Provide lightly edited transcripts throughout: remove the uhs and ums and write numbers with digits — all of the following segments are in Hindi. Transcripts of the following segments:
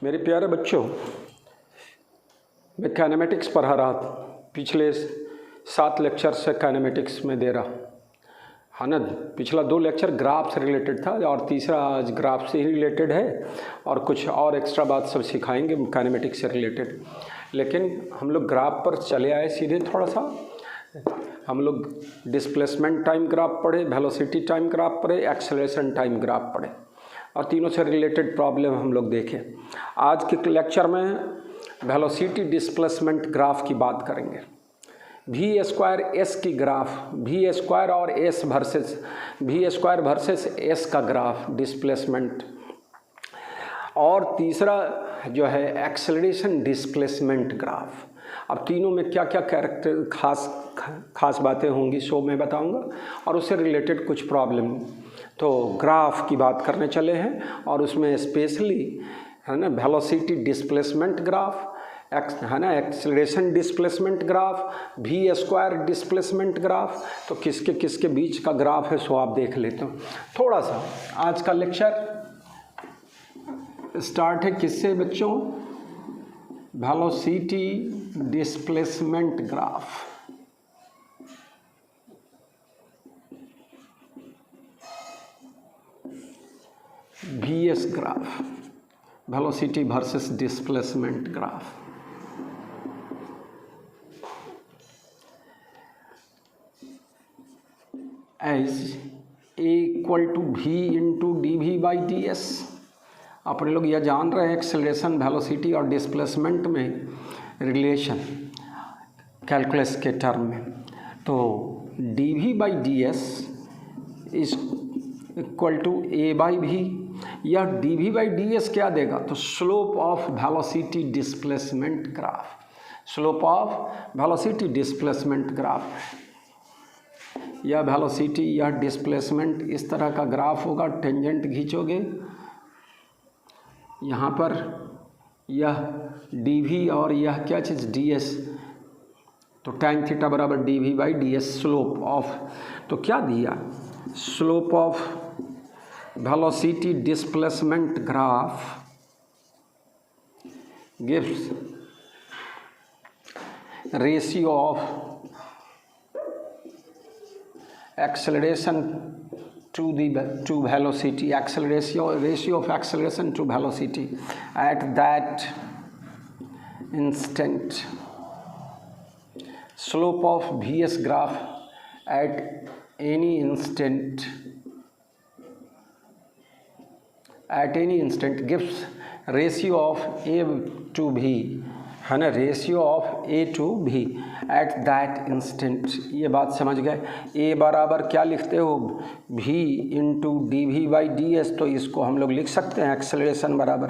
मेरे प्यारे बच्चों, मैं काइनेमेटिक्स पढ़ा रहा था। पिछले 7 लेक्चर से काइनेमेटिक्स में दे रहा है ना। पिछला 2 लेक्चर ग्राफ से रिलेटेड था और तीसरा आज ग्राफ से ही रिलेटेड है और कुछ और एक्स्ट्रा बात सब सिखाएंगे काइनेमेटिक्स से रिलेटेड। लेकिन हम लोग ग्राफ पर चले आए सीधे। थोड़ा सा हम लोग डिस्प्लेसमेंट टाइम ग्राफ पढ़े, वेलोसिटी टाइम ग्राफ पढ़े, एक्सेलरेशन टाइम ग्राफ पढ़े और तीनों से रिलेटेड प्रॉब्लम हम लोग देखें। आज के लेक्चर में वेलोसिटी डिस्प्लेसमेंट ग्राफ की बात करेंगे। वी स्क्वायर एस की ग्राफ, वी स्क्वायर और s versus v square versus s का ग्राफ डिस्प्लेसमेंट, और तीसरा जो है एक्सेलरेशन डिस्प्लेसमेंट ग्राफ। अब तीनों में क्या क्या कैरेक्टर खास बातें होंगी सो मैं बताऊंगा और उससे रिलेटेड कुछ प्रॉब्लम। तो ग्राफ की बात करने चले हैं और उसमें स्पेशली है ना वेलोसिटी डिस्प्लेसमेंट ग्राफ, है ना acceleration displacement graph, v square displacement graph. तो किसके किसके बीच का ग्राफ है सो आप देख लेते हो। थोड़ा सा आज का लेक्चर स्टार्ट है किससे बच्चों? Velocity displacement graph. VS graph, velocity versus displacement graph. As A = V × dV/ds। अपने लोग यह जान रहे हैं एक्सेलरेशन, वेलोसिटी और डिस्प्लेसमेंट में रिलेशन कैलकुलस के टर्म में। तो dV/ds is equal to A/V। यह dV/ds क्या देगा? तो slope of velocity displacement graph, slope of velocity displacement graph. यह वेलोसिटी या डिस्प्लेसमेंट इस तरह का ग्राफ होगा। टेंजेंट खींचोगे यहाँ पर, यह dV और यह क्या चीज़ ds, तो tan थीटा बराबर dV/ds स्लोप ऑफ। तो क्या दिया? Slope of velocity displacement graph gives ratio of acceleration to velocity, ratio of acceleration to velocity at that instant. Slope of VS graph at any instant gives ratio of A to V, है ना, ratio of A to V at that instant. ये बात समझ गए। A बराबर क्या लिखते हो? V × dV/ds। तो इसको हम लोग लिख सकते हैं एक्सेलरेशन बराबर,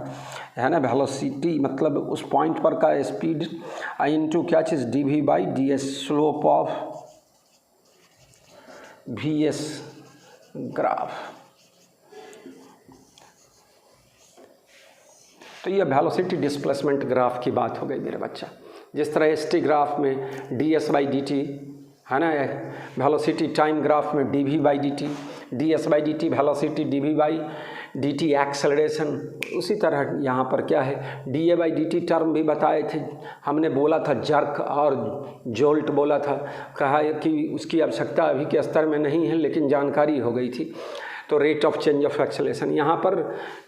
है ना, वेलोसिटी मतलब उस पॉइंट पर का स्पीड इंटू क्या चीज़ dV/ds slope of VS graph. तो ये वेलोसिटी डिस्प्लेसमेंट ग्राफ की बात हो गई मेरे बच्चा। जिस तरह ST ग्राफ में ds/dt, है ना, वेलोसिटी टाइम ग्राफ में dV/dt, ds/dt velocity, dV/dt acceleration. उसी तरह यहाँ पर क्या है, da/dt टर्म भी बताए थे हमने, बोला था जर्क और जोल्ट बोला था, कहा कि उसकी आवश्यकता अभी के स्तर में नहीं है लेकिन जानकारी हो गई थी। तो rate of change of acceleration यहाँ पर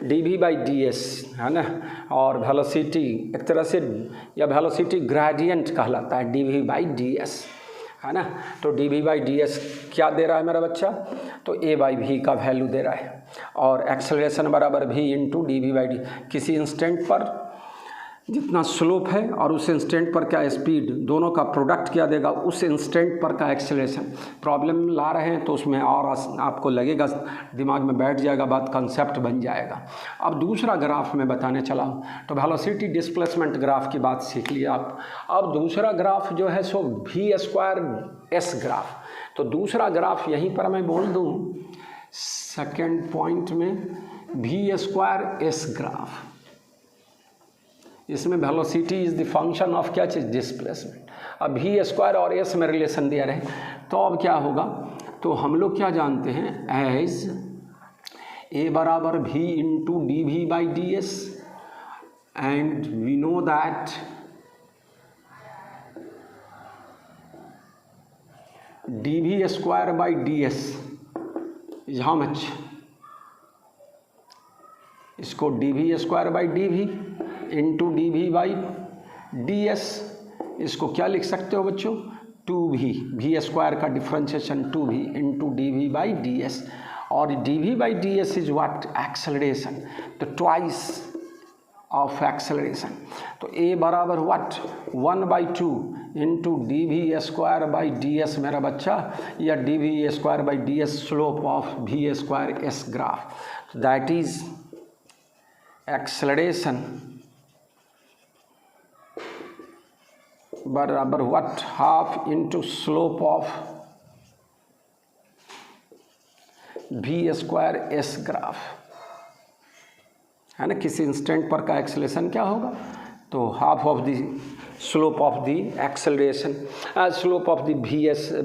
dV/ds, है ना, और वेलोसिटी एक तरह से या वेलोसिटी ग्रेडियंट कहलाता है dV/ds, है ना। तो dV/ds क्या दे रहा है मेरा बच्चा? तो A/V का वैल्यू दे रहा है और एक्सेलरेशन बराबर V × dV/ds। किसी इंस्टेंट पर जितना स्लोप है और उस इंस्टेंट पर क्या स्पीड, दोनों का प्रोडक्ट क्या देगा? उस इंस्टेंट पर का एक्सेलरेशन। प्रॉब्लम ला रहे हैं तो उसमें और आपको लगेगा, दिमाग में बैठ जाएगा बात, कंसेप्ट बन जाएगा। अब दूसरा ग्राफ मैं बताने चला हूँ। तो वेलोसिटी डिस्प्लेसमेंट ग्राफ की बात सीख लिया आप। अब दूसरा ग्राफ जो है सो V² S ग्राफ। तो दूसरा ग्राफ यहीं पर मैं बोल दूँ सेकेंड पॉइंट में, V² S ग्राफ। इसमें velocity is the function of क्या चीज़? डिस्प्लेसमेंट। अब V² और S में रिलेशन दिया रहे तो अब क्या होगा? तो हम लोग क्या जानते हैं, एज A बराबर V × dV/ds and we know that dv square by ds is how much? इसको dv square by dv into dv by ds, इसको क्या लिख सकते हो बच्चों? 2v, v स्क्वायर का differentiation 2v into d by d s, और d by d s is what? Acceleration, तो ट्वाइस ऑफ एक्सेलरेशन। तो a बराबर what? 1/2 into d v square by d s मेरा बच्चा, या d v square by d s slope of v square s graph, that is acceleration बराबर what? Half into slope of v square s graph, है ना। किसी इंस्टेंट पर का एक्सेलरेशन क्या होगा? तो half of the slope of the acceleration, slope of the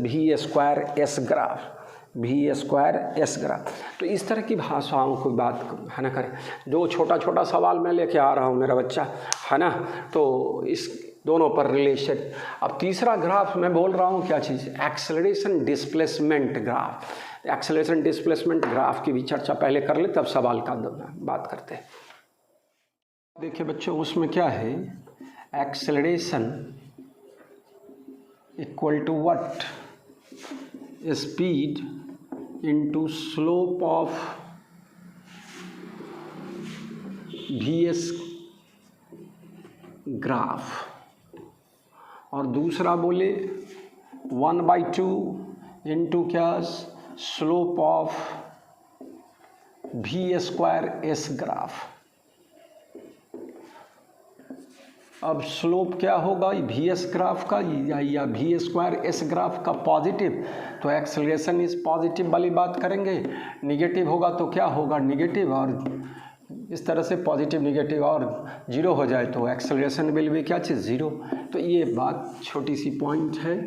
v square s graph, v square s graph. तो इस तरह की भाषाओं को बात है ना करें। जो छोटा छोटा सवाल मैं लेके आ रहा हूँ मेरा बच्चा, है ना, तो इस दोनों पर रिलेशन। अब तीसरा ग्राफ मैं बोल रहा हूँ क्या चीज़? Acceleration displacement graph. Acceleration displacement graph की भी चर्चा पहले कर ले, तब सवाल का बात करते हैं। देखिए बच्चों, उसमें क्या है? Acceleration equal to what? Speed into slope of v s graph, और दूसरा बोले 1/2 इंटू क्या? Slope of v square s graph. अब स्लोप क्या होगा वी एस ग्राफ का या वी स्क्वायर एस ग्राफ का? पॉजिटिव, तो एक्सेलरेशन इज पॉजिटिव वाली बात करेंगे। निगेटिव होगा तो क्या होगा? निगेटिव, और इस तरह से पॉजिटिव निगेटिव और जीरो हो जाए तो एक्सेलरेशन विल भी क्या चीज़? जीरो। तो ये बात छोटी सी पॉइंट है।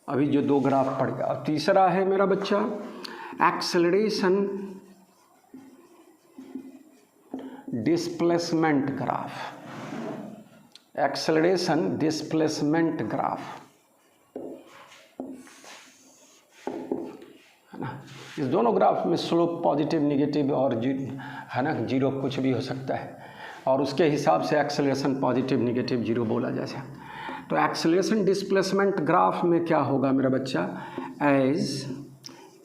अभी जो दो ग्राफ पड़ गया। अब तीसरा है मेरा बच्चा acceleration displacement graph. Acceleration displacement graph, है ना। इस दोनों ग्राफ में स्लोप पॉजिटिव निगेटिव और है ना जीरो कुछ भी हो सकता है, और उसके हिसाब से एक्सेलरेशन पॉजिटिव निगेटिव जीरो बोला जाए। तो एक्सेलरेशन डिस्प्लेसमेंट ग्राफ में क्या होगा मेरा बच्चा? As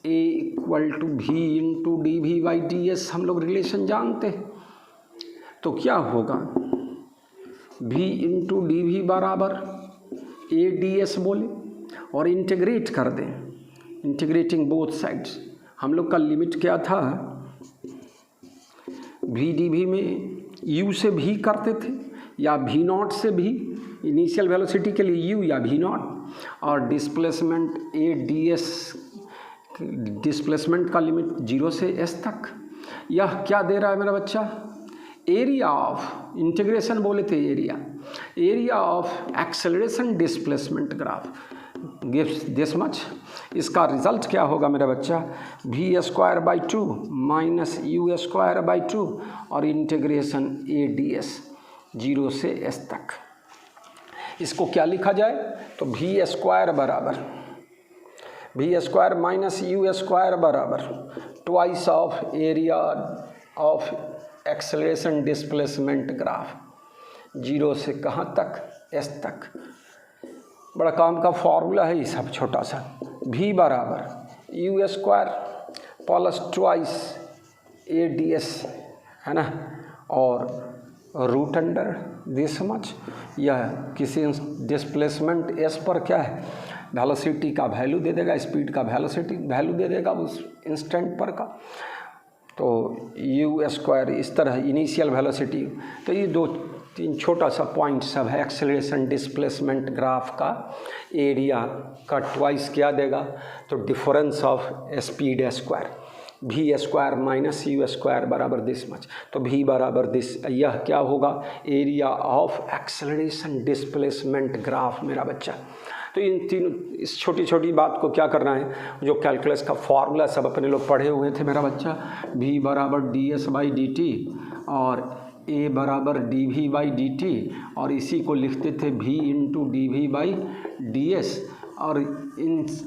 a equal to v into d v by d s, हम लोग रिलेशन जानते हैं। तो क्या होगा? v इंटू डी वी बराबर ए डी एस बोले, और इंटीग्रेट कर दें, इंटीग्रेटिंग बोथ साइड्स। हम लोग का लिमिट क्या था? वी डी वी में u से v करते थे, या v नॉट से v, इनिशियल वेलोसिटी के लिए u या v नॉट, और displacement A D S, displacement का लिमिट 0 से s तक। यह क्या दे रहा है मेरा बच्चा? एरिया ऑफ, इंटीग्रेशन बोले थे area of acceleration displacement graph gives this much. इसका रिजल्ट क्या होगा मेरा बच्चा? V square by 2 minus u square by 2 और इंटीग्रेशन ए डी एस 0 से s तक। इसको क्या लिखा जाए? तो वी स्क्वायर बराबर v square minus u square बराबर twice of area of acceleration displacement graph 0 से कहाँ तक? s तक। बड़ा काम का फॉर्मूला है ये सब छोटा सा। v बराबर you square plus twice A D s, है ना, और रूट अंडर दिस मच। यह किसी डिस्प्लेसमेंट s पर क्या है? वेलोसिटी का वैल्यू दे देगा, स्पीड का वैल्यू दे देगा उस इंस्टेंट पर का। तो यू स्क्वायर इस तरह इनिशियल वेलोसिटी। तो ये 2-3 छोटा सा पॉइंट सब है। एक्सेलरेशन डिस्प्लेसमेंट ग्राफ का एरिया का ट्वाइस क्या देगा? तो difference of speed square, v square minus u square बराबर दिस मच। तो वी बराबर दिस, यह क्या होगा? Area of acceleration displacement graph मेरा बच्चा। तो इन तीनों, इस छोटी छोटी बात को क्या करना है? जो कैलकुलस का फॉर्मूला सब अपने लोग पढ़े हुए थे मेरा बच्चा। v बराबर d s by d t और ए बराबर d v by d t, और इसी को लिखते थे v into d v by d s, और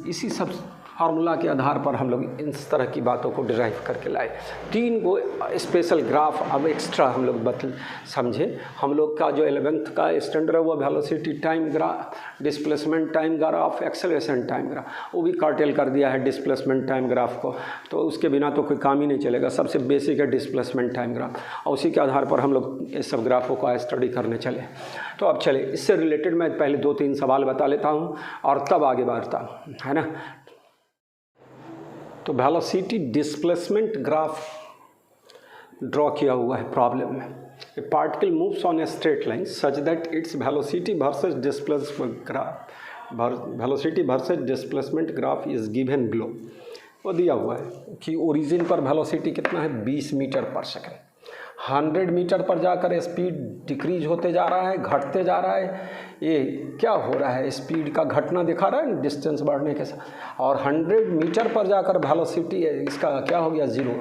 इसी सब फार्मूला के आधार पर हम लोग इस तरह की बातों को डिराइव करके लाए। 3 को स्पेशल ग्राफ अब एक्स्ट्रा हम लोग समझे। हम लोग का जो 11th का स्टैंडर्ड है वो velocity time graph, displacement time graph, acceleration time graph, वो भी कार्टेल कर दिया है डिस्प्लेसमेंट टाइम ग्राफ को, तो उसके बिना तो कोई काम ही नहीं चलेगा। सबसे बेसिक है डिस्प्लेसमेंट टाइम ग्राफ, और उसी के आधार पर हम लोग इस सब ग्राफों का स्टडी करने चले। तो अब चले, इससे रिलेटेड मैं पहले 2-3 सवाल बता लेता हूँ और तब आगे बढ़ता हूँ, है ना। तो वेलोसिटी डिस्प्लेसमेंट ग्राफ ड्रॉ किया हुआ है प्रॉब्लम में। ए particle moves on A straight line such that its velocity versus displacement graph is given below. वो दिया हुआ है कि ओरिजिन पर वेलोसिटी कितना है 20 मीटर पर सेकेंड, 100 मीटर पर जाकर स्पीड डिक्रीज होते जा रहा है, घटते जा रहा है। ये क्या हो रहा है, स्पीड का घटना दिखा रहा है डिस्टेंस बढ़ने के साथ, और 100 मीटर पर जाकर वेलोसिटी है इसका क्या हो गया 0,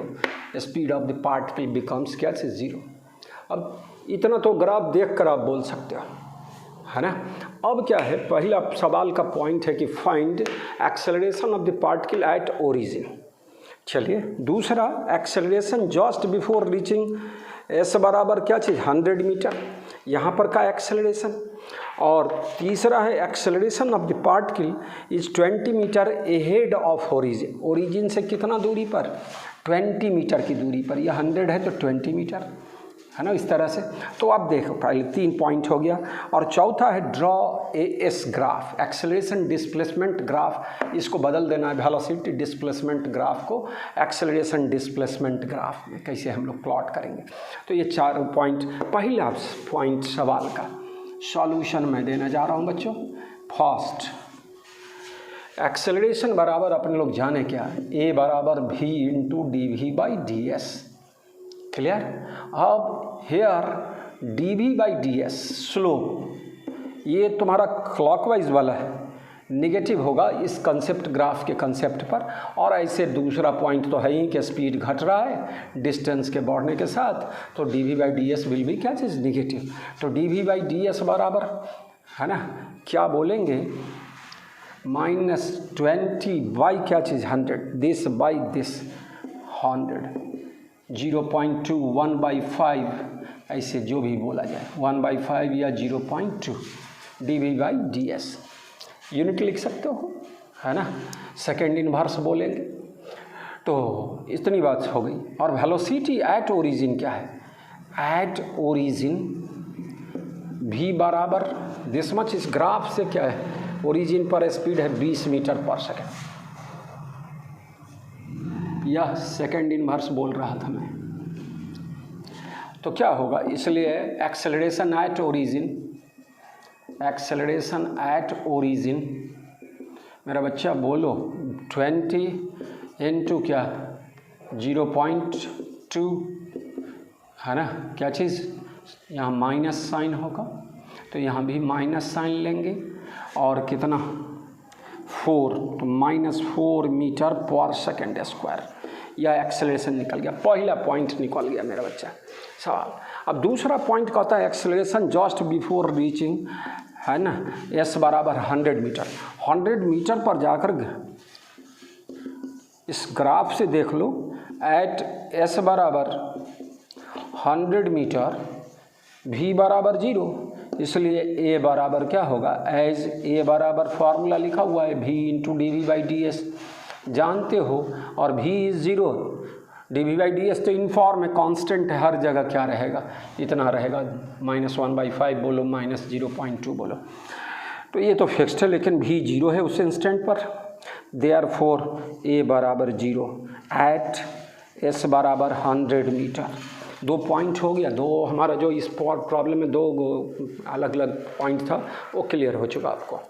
speed of the particle becomes क्या से 0। अब इतना तो ग्राफ देख कर आप बोल सकते हो, है ना। अब क्या है, पहला सवाल का पॉइंट है कि find acceleration of the particle at origin. चलिए, दूसरा acceleration just before reaching S बराबर क्या चीज़ 100 मीटर, यहाँ पर का एक्सेलरेशन। और तीसरा है acceleration of the particle is 20 metre ahead of origin. Origin से कितना दूरी पर 20 मीटर की दूरी पर, यह 100 है तो 20 मीटर, है ना, इस तरह से। तो आप देखो पहले 3 पॉइंट हो गया। और चौथा है draw a s graph, acceleration displacement graph, इसको बदल देना है वेलोसिटी डिस्प्लेसमेंट ग्राफ को एक्सेलरेशन डिस्प्लेसमेंट ग्राफ में कैसे हम लोग प्लॉट करेंगे। तो ये 4 पॉइंट, पहला पॉइंट सवाल का सॉल्यूशन मैं देने जा रहा हूँ बच्चों। फर्स्ट, एक्सेलरेशन बराबर अपने लोग जाने क्या है, ए बराबर v into d v by d s, clear. अब here d v by d s slope, ये तुम्हारा क्लॉकवाइज वाला है, निगेटिव होगा इस कंसेप्ट ग्राफ के कंसेप्ट पर। और ऐसे दूसरा पॉइंट तो है ही कि स्पीड घट रहा है डिस्टेंस के बढ़ने के साथ, तो d v by d s will be क्या चीज़ निगेटिव। तो d v by d s बराबर, है ना, क्या बोलेंगे -20 बाई क्या चीज़ 100, दिस बाई दिस 100, 0.2 1/5, ऐसे जो भी बोला जाए 1/5 या 0.2 d v by d s unit लिख सकते हो, है ना। सेकेंड इनवर्स बोलेंगे। तो इतनी बात हो गई। और वेलोसिटी एट ओरिजिन क्या है, एट ओरिजिन v बराबर दिस मच, इस ग्राफ से क्या है, ओरिजिन पर स्पीड है 20 मीटर पर सेकेंड, यह सेकेंड इनवर्स बोल रहा था मैं। तो क्या होगा, इसलिए acceleration at origin, acceleration at origin मेरा बच्चा बोलो 20 इंटू क्या 0.2, है ना, क्या चीज़, यहाँ माइनस साइन होगा तो यहाँ भी माइनस साइन लेंगे, और कितना 4, तो -4 मीटर पर सेकेंड स्क्वायर, यह एक्सेलरेशन निकल गया। पहला पॉइंट निकल गया मेरा बच्चा सवाल। अब दूसरा पॉइंट कहता है एक्सेलरेशन जस्ट बिफोर रीचिंग, है ना, एस बराबर 100 मीटर। 100 मीटर पर जाकर इस ग्राफ से देख लो, एट एस बराबर 100 मीटर, v बराबर 0, इसलिए ए बराबर क्या होगा, एज ए बराबर फार्मूला लिखा हुआ है v into d v by d s, जानते हो, और v is 0, d v by d s तो इनफॉर्म है, कांस्टेंट है, हर जगह क्या रहेगा, इतना रहेगा, -1/5 बोलो, -0.2 बोलो, तो ये तो फिक्स्ड है, लेकिन v 0 है उस इंस्टेंट पर, देयरफॉर a बराबर 0 एट s बराबर 100 मीटर। 2 पॉइंट हो गया, 2 हमारा जो इस प्रॉब्लम में 2 अलग अलग पॉइंट था वो क्लियर हो चुका आपको।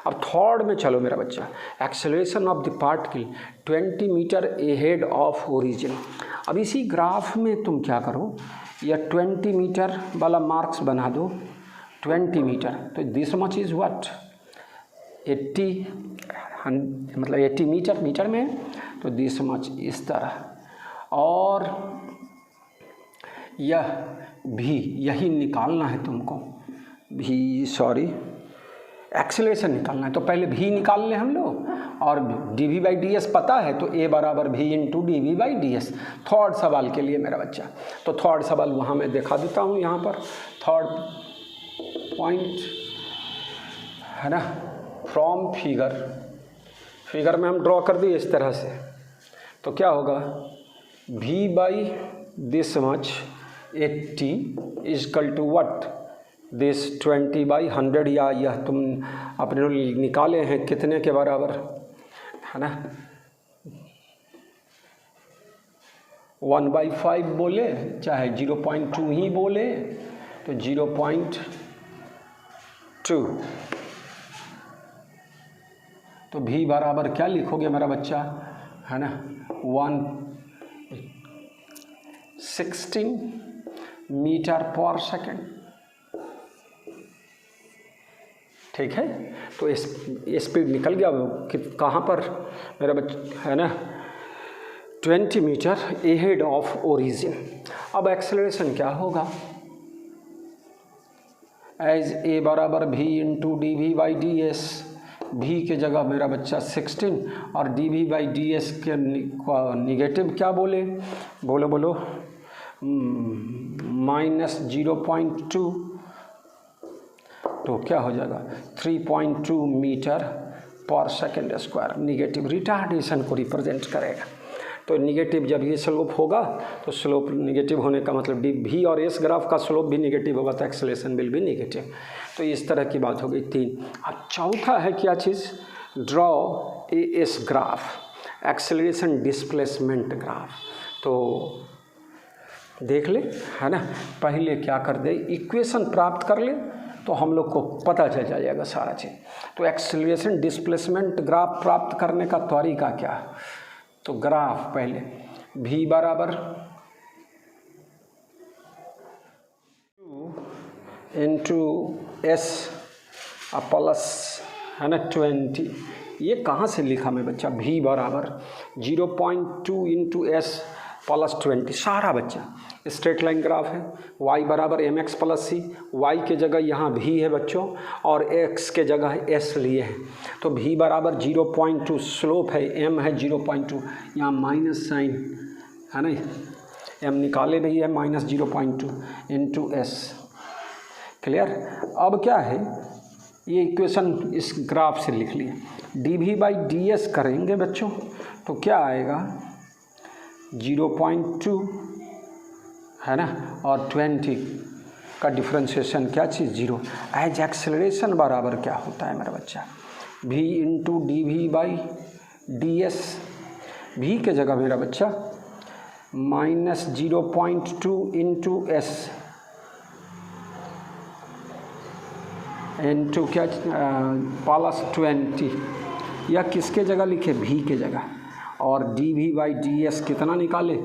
अब थर्ड में चलो मेरा बच्चा, acceleration of the particle 20 metre ahead of origin. अब इसी ग्राफ में तुम क्या करो, या 20 मीटर वाला मार्क्स बना दो, 20 मीटर, तो दिस मच इज़ व्हाट 80, मतलब 80 मीटर, मीटर में, तो दिस मच इस तरह, और यह भी यही निकालना है तुमको, भी सॉरी एक्सेलरेशन निकालना है, तो पहले भी निकाल लें हम लोग, और d v by d s पता है तो ए बराबर v into d v by d s. Third सवाल के लिए मेरा बच्चा, तो थर्ड सवाल वहाँ मैं दिखा देता हूँ, यहाँ पर थर्ड पॉइंट है ना, फ्रॉम फिगर में हम ड्रॉ कर दिए इस तरह से, तो क्या होगा v by this much 80 equal to what this 20 by 100, या यह तुम अपने निकाले हैं कितने के बराबर है ना, 1/5 बोले चाहे 0.2 ही बोले तो 0.2, तो v बराबर क्या लिखोगे मेरा बच्चा है ना, 116 मीटर पर सेकेंड। ठीक है, तो स्पीड निकल गया कि कहाँ पर मेरा बच्चा है ना, 20 मीटर एहेड ऑफ ओरिजिन। अब एक्सेलरेशन क्या होगा, एज ए बराबर v into d v by d s, v के जगह मेरा बच्चा 16 और d v by d s के निगेटिव क्या बोले, बोलो -0.2, तो क्या हो जाएगा 3.2 metre per second square. Negative retardation को रिप्रेजेंट करेगा, तो निगेटिव जब ये स्लोप होगा तो स्लोप निगेटिव होने का मतलब भी और एस ग्राफ का स्लोप भी निगेटिव होगा तो एक्सेलरेशन विल भी निगेटिव। तो इस तरह की बात हो गई 3। अब चौथा है क्या चीज़, draw a s graph, acceleration displacement graph. तो देख ले है ना, पहले क्या कर दे, इक्वेशन प्राप्त कर ले तो हम लोग को पता चल जाएगा सारा चीज़। तो एक्सेलरेशन डिस्प्लेसमेंट ग्राफ प्राप्त करने का तरीका क्या है, तो ग्राफ पहले v बराबर इंटू एस प्लस है ना 20, ये कहाँ से लिखा मैं बच्चा, v बराबर 0.2 इंटू एस प्लस 20, सारा बच्चा स्ट्रेट लाइन ग्राफ है। y बराबर एम एक्स प्लस सी, वाई के जगह यहाँ v है बच्चों और x के जगह s लिए हैं, तो v बराबर 0.2, स्लोप है m है 0.2, यहाँ माइनस साइन है ना, m निकाले भी है -0.2 इंटू एस। क्लियर। अब क्या है, ये इक्वेशन इस ग्राफ से लिख लिए, d v by d s करेंगे बच्चों तो क्या आएगा 0.2 है ना, और 20 का डिफ्रेंशिएशन क्या चीज़ 0। एज एक्सेलरेशन बराबर क्या होता है मेरा बच्चा, v into d v by d s, v के जगह मेरा बच्चा -0.2 इंटू एस इंटू क्या प्लस 20, या किसके जगह लिखे, v के जगह, और d v by d s कितना निकाले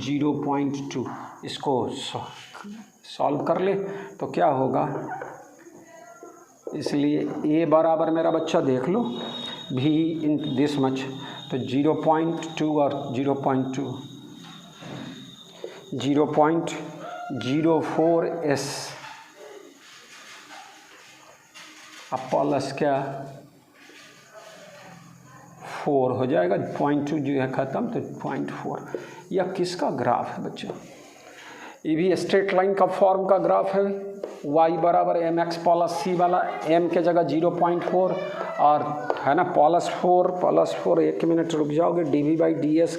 0.2। इसको सॉल्व कर ले तो क्या होगा, इसलिए a बराबर मेरा बच्चा देख लो v इन दिस मच, तो 0.2 और 0.2 0.04 s अब प्लस क्या 4 हो जाएगा, 0.2 जो है ख़त्म तो 0.4। यह किसका ग्राफ है बच्चों, ये भी स्ट्रेट लाइन का फॉर्म का ग्राफ है। y बराबर एम एक्स प्लस सी वाला, m के जगह 0.4 और है ना +4 1 मिनट रुक जाओगे, d v by d s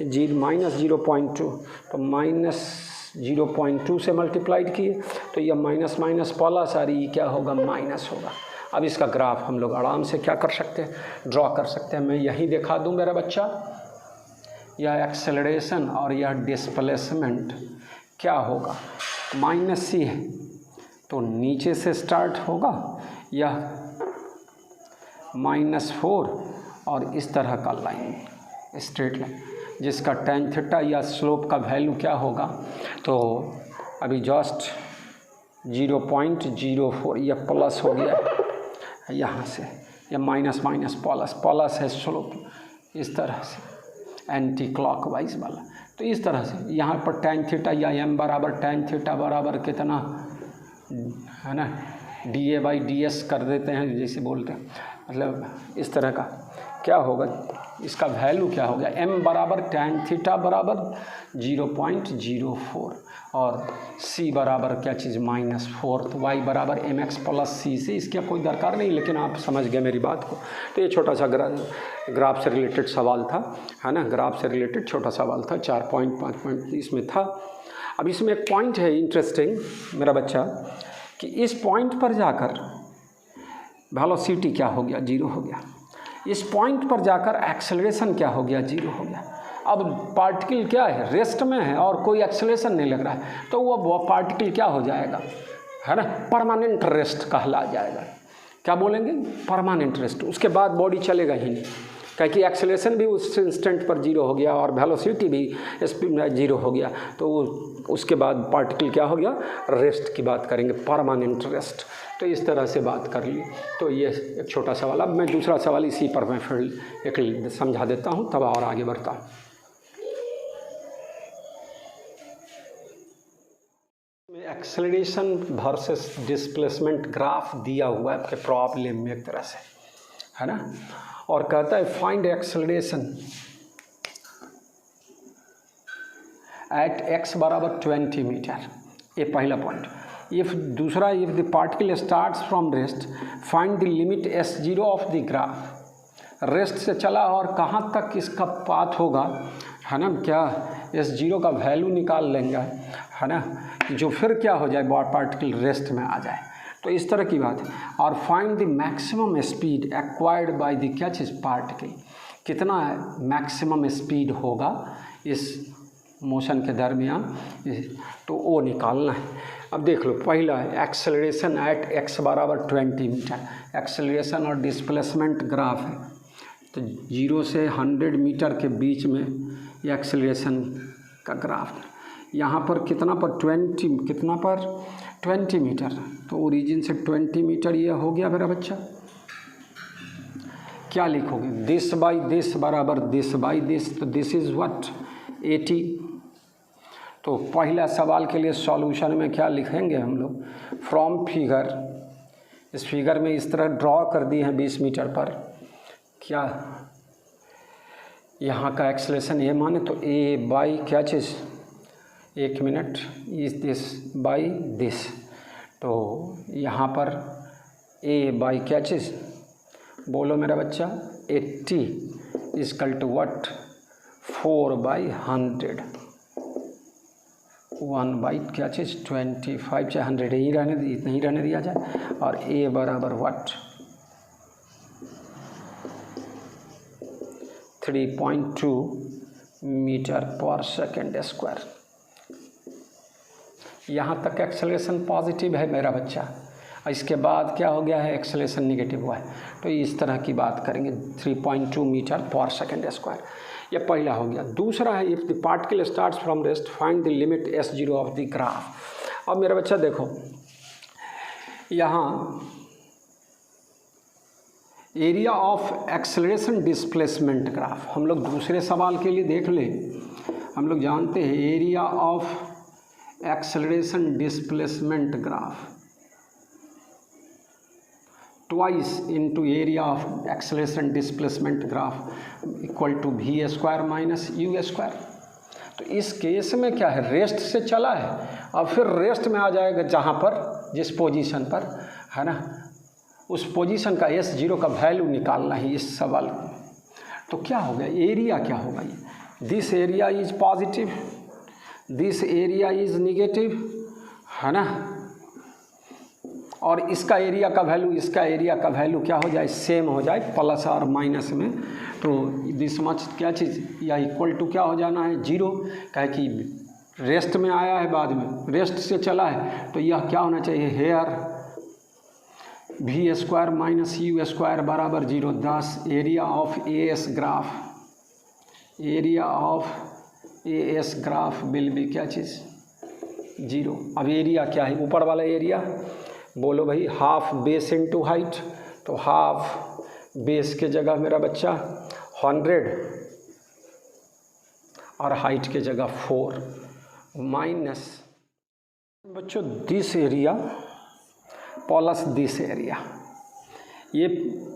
-0.2 तो -0.2 से मल्टीप्लाइड किए तो यह माइनस माइनस प्लस आ रही, क्या होगा माइनस होगा। अब इसका ग्राफ हम लोग आराम से क्या कर सकते हैं, ड्रॉ कर सकते हैं। मैं यही दिखा दूं मेरा बच्चा, यह एक्सेलरेशन और यह डिस्प्लेसमेंट क्या होगा, -c है तो नीचे से स्टार्ट होगा, यह -4 और इस तरह का लाइन स्ट्रेट लाइन जिसका tan थीटा या स्लोप का वैल्यू क्या होगा, तो अभी जस्ट 0.04, यह प्लस हो गया यहाँ से, यह माइनस माइनस प्लस है स्लोप इस तरह से एंटी क्लॉकवाइज वाला, तो इस तरह से यहाँ पर tan थीटा या m बराबर tan थीटा बराबर कितना है ना dA/ds कर देते हैं, जैसे बोलते हैं, मतलब इस तरह का क्या होगा, इसका वैल्यू क्या हो गया, m बराबर tan थीटा बराबर 0.04 और c बराबर क्या चीज़ -4, तो y बराबर mx प्लस c से, इसका कोई दरकार नहीं, लेकिन आप समझ गए मेरी बात को। तो ये छोटा सा ग्राफ से रिलेटेड सवाल था, है ना, ग्राफ से रिलेटेड छोटा सवाल था, 4 पॉइंट 5 पॉइंट इसमें था। अब इसमें एक पॉइंट है इंटरेस्टिंग मेरा बच्चा, कि इस पॉइंट पर जाकर वेलोसिटी क्या हो गया, 0 हो गया। इस पॉइंट पर जाकर एक्सेलरेशन क्या हो गया, 0 हो गया। अब पार्टिकल क्या है, रेस्ट में है और कोई एक्सेलरेशन नहीं लग रहा है, तो वो पार्टिकल क्या हो जाएगा, है ना, परमानेंट रेस्ट कहला जाएगा। क्या बोलेंगे, परमानेंट रेस्ट। उसके बाद बॉडी चलेगा ही नहीं, क्योंकि एक्सेलरेशन भी उस इंस्टेंट पर 0 हो गया और वेलोसिटी भी स्पीड 0 हो गया, तो उसके बाद पार्टिकल क्या हो गया, रेस्ट की बात करेंगे, परमानेंट रेस्ट। तो इस तरह से बात कर ली। तो ये एक छोटा सवाल। अब मैं दूसरा सवाल इसी पर मैं फिर एक समझा देता हूँ, तब और आगे बढ़ता हूँ। एक्सेलरेशन वर्सेस डिस्प्लेसमेंट ग्राफ दिया हुआ है आपके प्रॉब्लम में एक तरह से, है ना, और कहता है फाइंड एक्सेलरेशन एट x बराबर 20 मीटर, ये पहला पॉइंट। इफ दूसरा, if the particle starts from rest find the limit s0 of the graph. Rest से चला और कहाँ तक इसका पाथ होगा, है ना, क्या s0 का वैल्यू निकाल लेंगे, है ना, जो फिर क्या हो जाए, पार्टिकल रेस्ट में आ जाए। तो इस तरह की बात है। और find the maximum speed acquired by the क्या चीज़, पार्टिकल, कितना मैक्सिमम स्पीड होगा इस मोशन के दरमियान, तो वो निकालना है। अब देख लो, पहला है एक्सेलरेशन एट x बराबर 20 मीटर, एक्सेलरेशन और डिस्प्लेसमेंट ग्राफ है। तो 0 से 100 मीटर के बीच में ये एक्सेलरेशन का ग्राफ है। यहाँ पर कितना पर 20, कितना पर 20 मीटर, तो ओरिजिन से 20 मीटर ये हो गया मेरा बच्चा। क्या लिखोगे, दिस बाई दिस बराबर दिस बाई दिस, तो दिस इज़ व्हाट 80। तो पहला सवाल के लिए सॉल्यूशन में क्या लिखेंगे हम लोग, फ्रॉम फिगर, इस फिगर में इस तरह ड्रॉ कर दिए हैं 20 मीटर पर, क्या यहाँ का एक्सेलरेशन ये माने तो a बाई क्या चीज़, 1 मिनट, इस दिस बाई दिस, तो यहाँ पर a बाई क्या चीज़, बोलो मेरा बच्चा, 80 इजकल टू व्हाट, 4/100, 1 क्या चीज़ 25, चाहे 100 ही रहने, इतना ही रहने दिया जाए। और a बराबर what 3.2 metre per second square. यहाँ तक एक्सेलरेशन पॉजिटिव है मेरा बच्चा, इसके बाद क्या हो गया है, एक्सेलरेशन नेगेटिव हुआ है। तो इस तरह की बात करेंगे, 3.2 मीटर पर सेकेंड स्क्वायर, ये पहला हो गया। दूसरा है if the particle starts from rest find the limit s0 of the graph. अब मेरा बच्चा देखो, यहाँ area of acceleration displacement graph, हम लोग दूसरे सवाल के लिए देख ले, हम लोग जानते हैं area of acceleration displacement graph twice into area of acceleration displacement graph equal to v² minus u²। तो इस केस में क्या है, रेस्ट से चला है और फिर रेस्ट में आ जाएगा जहाँ पर, जिस पोजीशन पर, है ना, उस पोजीशन का s0 का वैल्यू निकालना है इस सवाल को। तो क्या होगा, एरिया क्या होगा, ये this area is positive, this area is negative, है ना, और इसका एरिया का वैल्यू, इसका एरिया का वैल्यू क्या हो जाए, सेम हो जाए, प्लस और माइनस में। तो दिस मच क्या चीज़, या इक्वल टू क्या हो जाना है, 0, कहे कि रेस्ट में आया है, बाद में रेस्ट से चला है, तो यह क्या होना चाहिए, हेयर v² माइनस u² बराबर 0। 10 area of AS graph, area of AS graph will B क्या चीज़, 0। अब एरिया क्या है, ऊपर वाला एरिया, बोलो भाई, हाफ बेस इनटू हाइट, तो हाफ बेस के जगह मेरा बच्चा 100 और हाइट के जगह 4 माइनस बच्चों this area plus this area, ये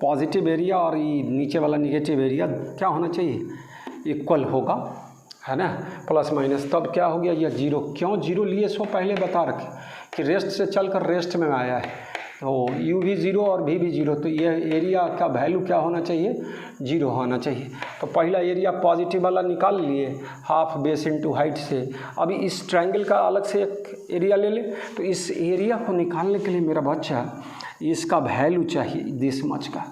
पॉजिटिव एरिया और ये नीचे वाला निगेटिव एरिया क्या होना चाहिए, इक्वल होगा, है ना, प्लस माइनस। तब क्या हो गया, यह जीरो। क्यों जीरो लिए सो पहले बता रखे कि रेस्ट से चलकर रेस्ट में आया है, तो यू भी ज़ीरो और भी ज़ीरो, तो ये एरिया का वैल्यू क्या होना चाहिए, जीरो होना चाहिए। तो पहला एरिया पॉजिटिव वाला निकाल लिए, हाफ बेस इनटू हाइट से। अभी इस ट्रायंगल का अलग से एक एरिया ले ले, तो इस एरिया को निकालने के लिए मेरा बच्चा इसका वैल्यू चाहिए दिस मच का।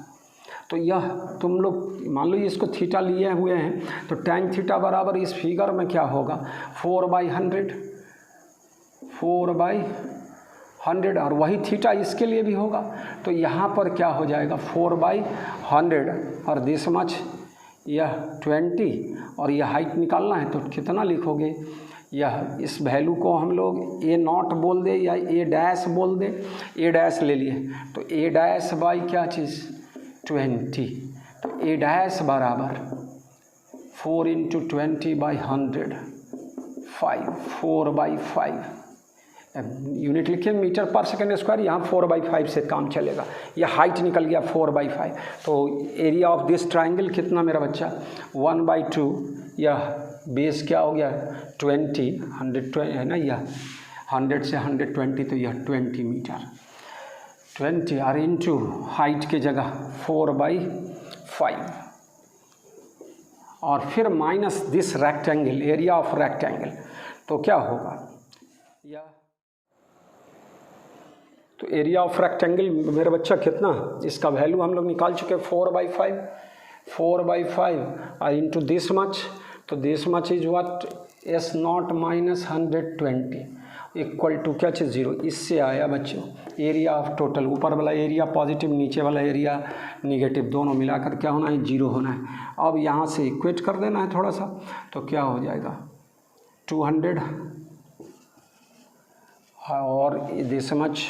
तो यह तुम लोग मान लो इसको थीटा लिए हुए हैं, तो tan थीटा बराबर इस फिगर में क्या होगा, 4/100, 4/100, और वही थीटा इसके लिए भी होगा। तो यहाँ पर क्या हो जाएगा 4/100 और दिस मच, यह 20, और यह हाइट निकालना है तो कितना लिखोगे, यह इस वैल्यू को हम लोग A0 बोल दे या A' बोल दे, A' ले लिए, तो A' बाई क्या चीज़ 20, तो A' बराबर 4 × 20/100, 5, 4/5। यूनिट लिखे मीटर पर सेकेंड स्क्वायर, यहाँ 4/5 से काम चलेगा। यह हाइट निकल गया 4/5। तो एरिया ऑफ दिस ट्रायंगल कितना मेरा बच्चा 1/2, यह बेस क्या हो गया 20, 120 है ना, यह 100 से 120, तो यह 20 मीटर, 20 और इंटू हाइट के जगह 4/5, और फिर minus this rectangle, area of rectangle, तो क्या होगा, यह तो एरिया ऑफ रेक्टेंगल मेरा बच्चा कितना, इसका वैल्यू हम लोग निकाल चुके हैं 4/5, 4/5 और इंटू दिस मच, तो this much is what S0 minus 120 equal to क्या चीज़ 0। इससे आया बच्चों एरिया ऑफ टोटल, ऊपर वाला एरिया पॉजिटिव, नीचे वाला एरिया निगेटिव, दोनों मिलाकर क्या होना है, 0 होना है। अब यहाँ से इक्वेट कर देना है थोड़ा सा, तो क्या हो जाएगा 200 और दिस मच,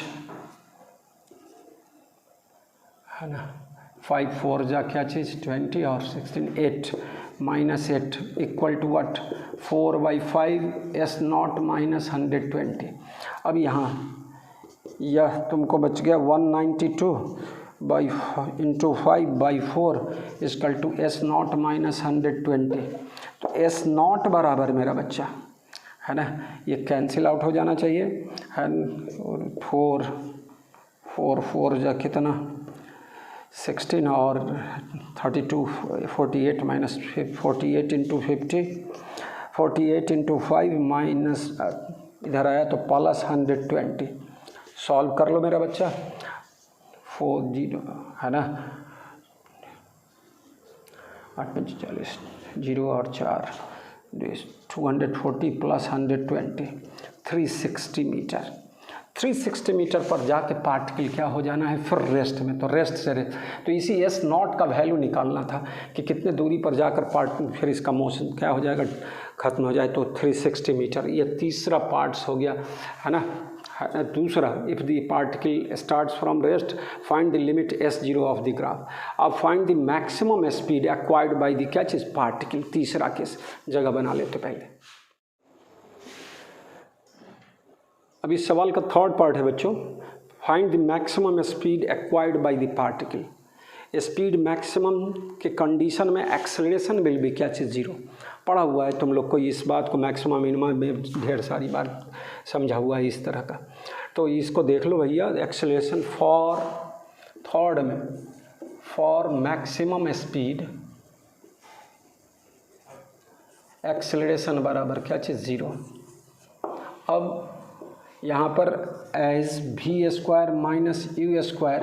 है ना, 5 4 जा क्या चीज़ 20 और 16 8 minus 8 equal to what 4/5 S0 minus 120। अब यहाँ यह तुमको बच गया 192 into 5/4 equal to S0 minus 120। तो S0 बराबर मेरा बच्चा, है ना, ये कैंसिल आउट हो जाना चाहिए, है, 4 जा कितना 16 और 32 48 माइनस 48 इंटू 50, 48 इंटू 5 माइनस इधर आया तो प्लस 120। सॉल्व कर लो मेरा बच्चा, 40 है ना, 8 5 40, 0 और 4 240 प्लस 120 360 मीटर। 360 मीटर पर जाके पार्टिकल क्या हो जाना है फिर रेस्ट में, तो रेस्ट से रेस्ट, तो इसी S0 का वैल्यू निकालना था कि कितने दूरी पर जाकर पार्टिकल फिर इसका मोशन क्या हो जाएगा, खत्म हो जाए, तो 360 मीटर। ये तीसरा पार्ट्स हो गया, है ना। दूसरा, if the particle starts from rest find the limit S0 of the graph. अब find the maximum speed acquired by the क्या चीज़ पार्टिकल। तीसरा केस जगह बना लेते पहले। अब इस सवाल का थर्ड पार्ट है बच्चों, find the maximum speed acquired by the particle. Speed maximum के कंडीशन में एक्सेलरेशन विल बी क्या चीज़ 0। पढ़ा हुआ है तुम लोग को इस बात को, मैक्सिमम मिनिमम में ढेर सारी बार समझा हुआ है इस तरह का। तो इसको देख लो भैया, एक्सेलरेशन फॉर थर्ड में फॉर मैक्सिमम स्पीड एक्सेलरेशन बराबर क्या चीज़ 0। अब यहाँ पर एज v² माइनस u²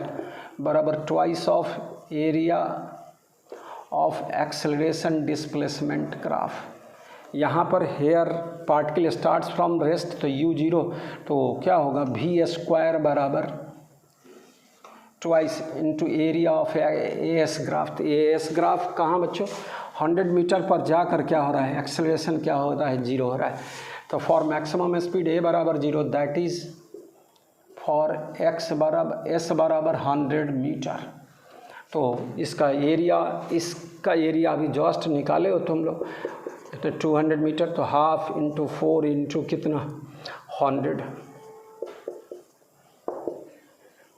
बराबर twice of area of acceleration displacement graph. यहाँ पर here particle starts from rest, तो u0, तो क्या होगा v² बराबर twice into area of AS graph. तो AS ग्राफ कहाँ बच्चों 100 मीटर पर जाकर क्या हो रहा है, एक्सेलरेशन क्या हो रहा है 0 हो रहा है। तो फॉर मैक्सिमम स्पीड A बराबर 0, दैट इज़ फॉर S बराबर 100 मीटर। तो इसका एरिया अभी जस्ट निकाले हो तुम लोग, तो 200 मीटर, तो हाफ इंटू 4 इंटू कितना 100,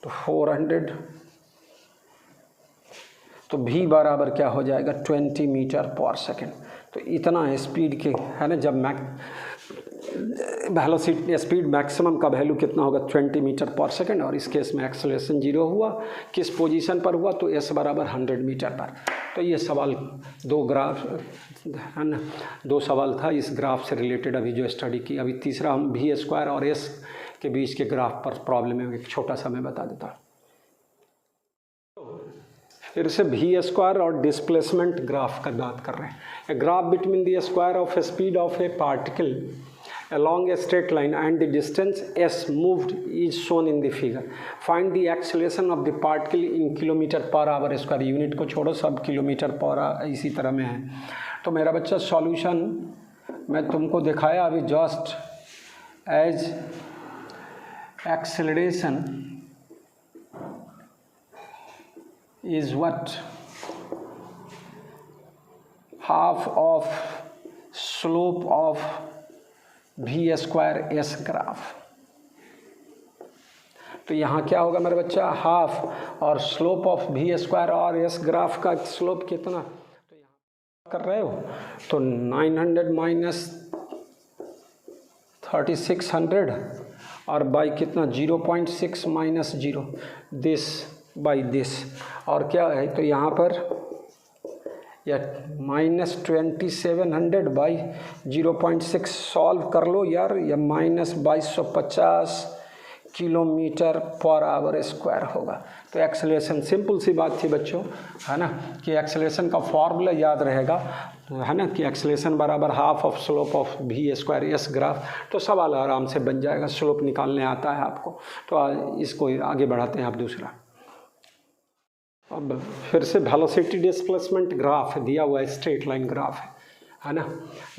तो 400, तो v बराबर क्या हो जाएगा 20 मीटर पर सेकेंड। तो इतना स्पीड के है ना, जब वेलोसिटी स्पीड मैक्सिमम का वैल्यू कितना होगा 20 मीटर पर सेकेंड, और इस केस में एक्सेलरेशन 0 हुआ, किस पोजीशन पर हुआ, तो s बराबर 100 मीटर पर। तो ये सवाल दो ग्राफ है ना, दो सवाल था इस ग्राफ से रिलेटेड अभी जो स्टडी की। अभी तीसरा हम v स्क्वायर और s के बीच के ग्राफ पर प्रॉब्लम है, एक छोटा सा मैं बता देता हूँ। फिर से v स्क्वायर और डिस्प्लेसमेंट ग्राफ का बात कर रहे हैं। A graph between the square of speed of A particle along a straight line and the distance s moved is shown in the figure. Find the acceleration of the particle in kilometer per hour square. Unit को छोड़ो, सब किलोमीटर पर इसी तरह में है। तो मेरा बच्चा सॉल्यूशन मैं तुमको दिखाया अभी, just as acceleration is what half of slope of v square s graph. तो यहाँ क्या होगा मेरा बच्चा, हाफ और स्लोप ऑफ v स्क्वायर और s ग्राफ का स्लोप कितना, तो यहाँ कर रहे हो तो 900 माइनस 3600 और बाई कितना 0.6 माइनस 0 दिस बाई दिस, और क्या है तो यहाँ पर या माइनस 2700 बाई 0.6 सॉल्व कर लो यार, या minus 2250 kilometre per hour square होगा। तो एक्सेलरेशन सिंपल सी बात थी बच्चों, है ना, कि एक्सेलरेशन का फॉर्मूला याद रहेगा, है ना, कि एक्सेलरेशन बराबर half of slope of v square s graph. तो सवाल आराम से बन जाएगा, स्लोप निकालने आता है आपको। तो इसको आगे बढ़ाते हैं आप दूसरा। अब फिर से वेलोसिटी डिस्प्लेसमेंट ग्राफ दिया हुआ है, स्ट्रेट लाइन ग्राफ है ना।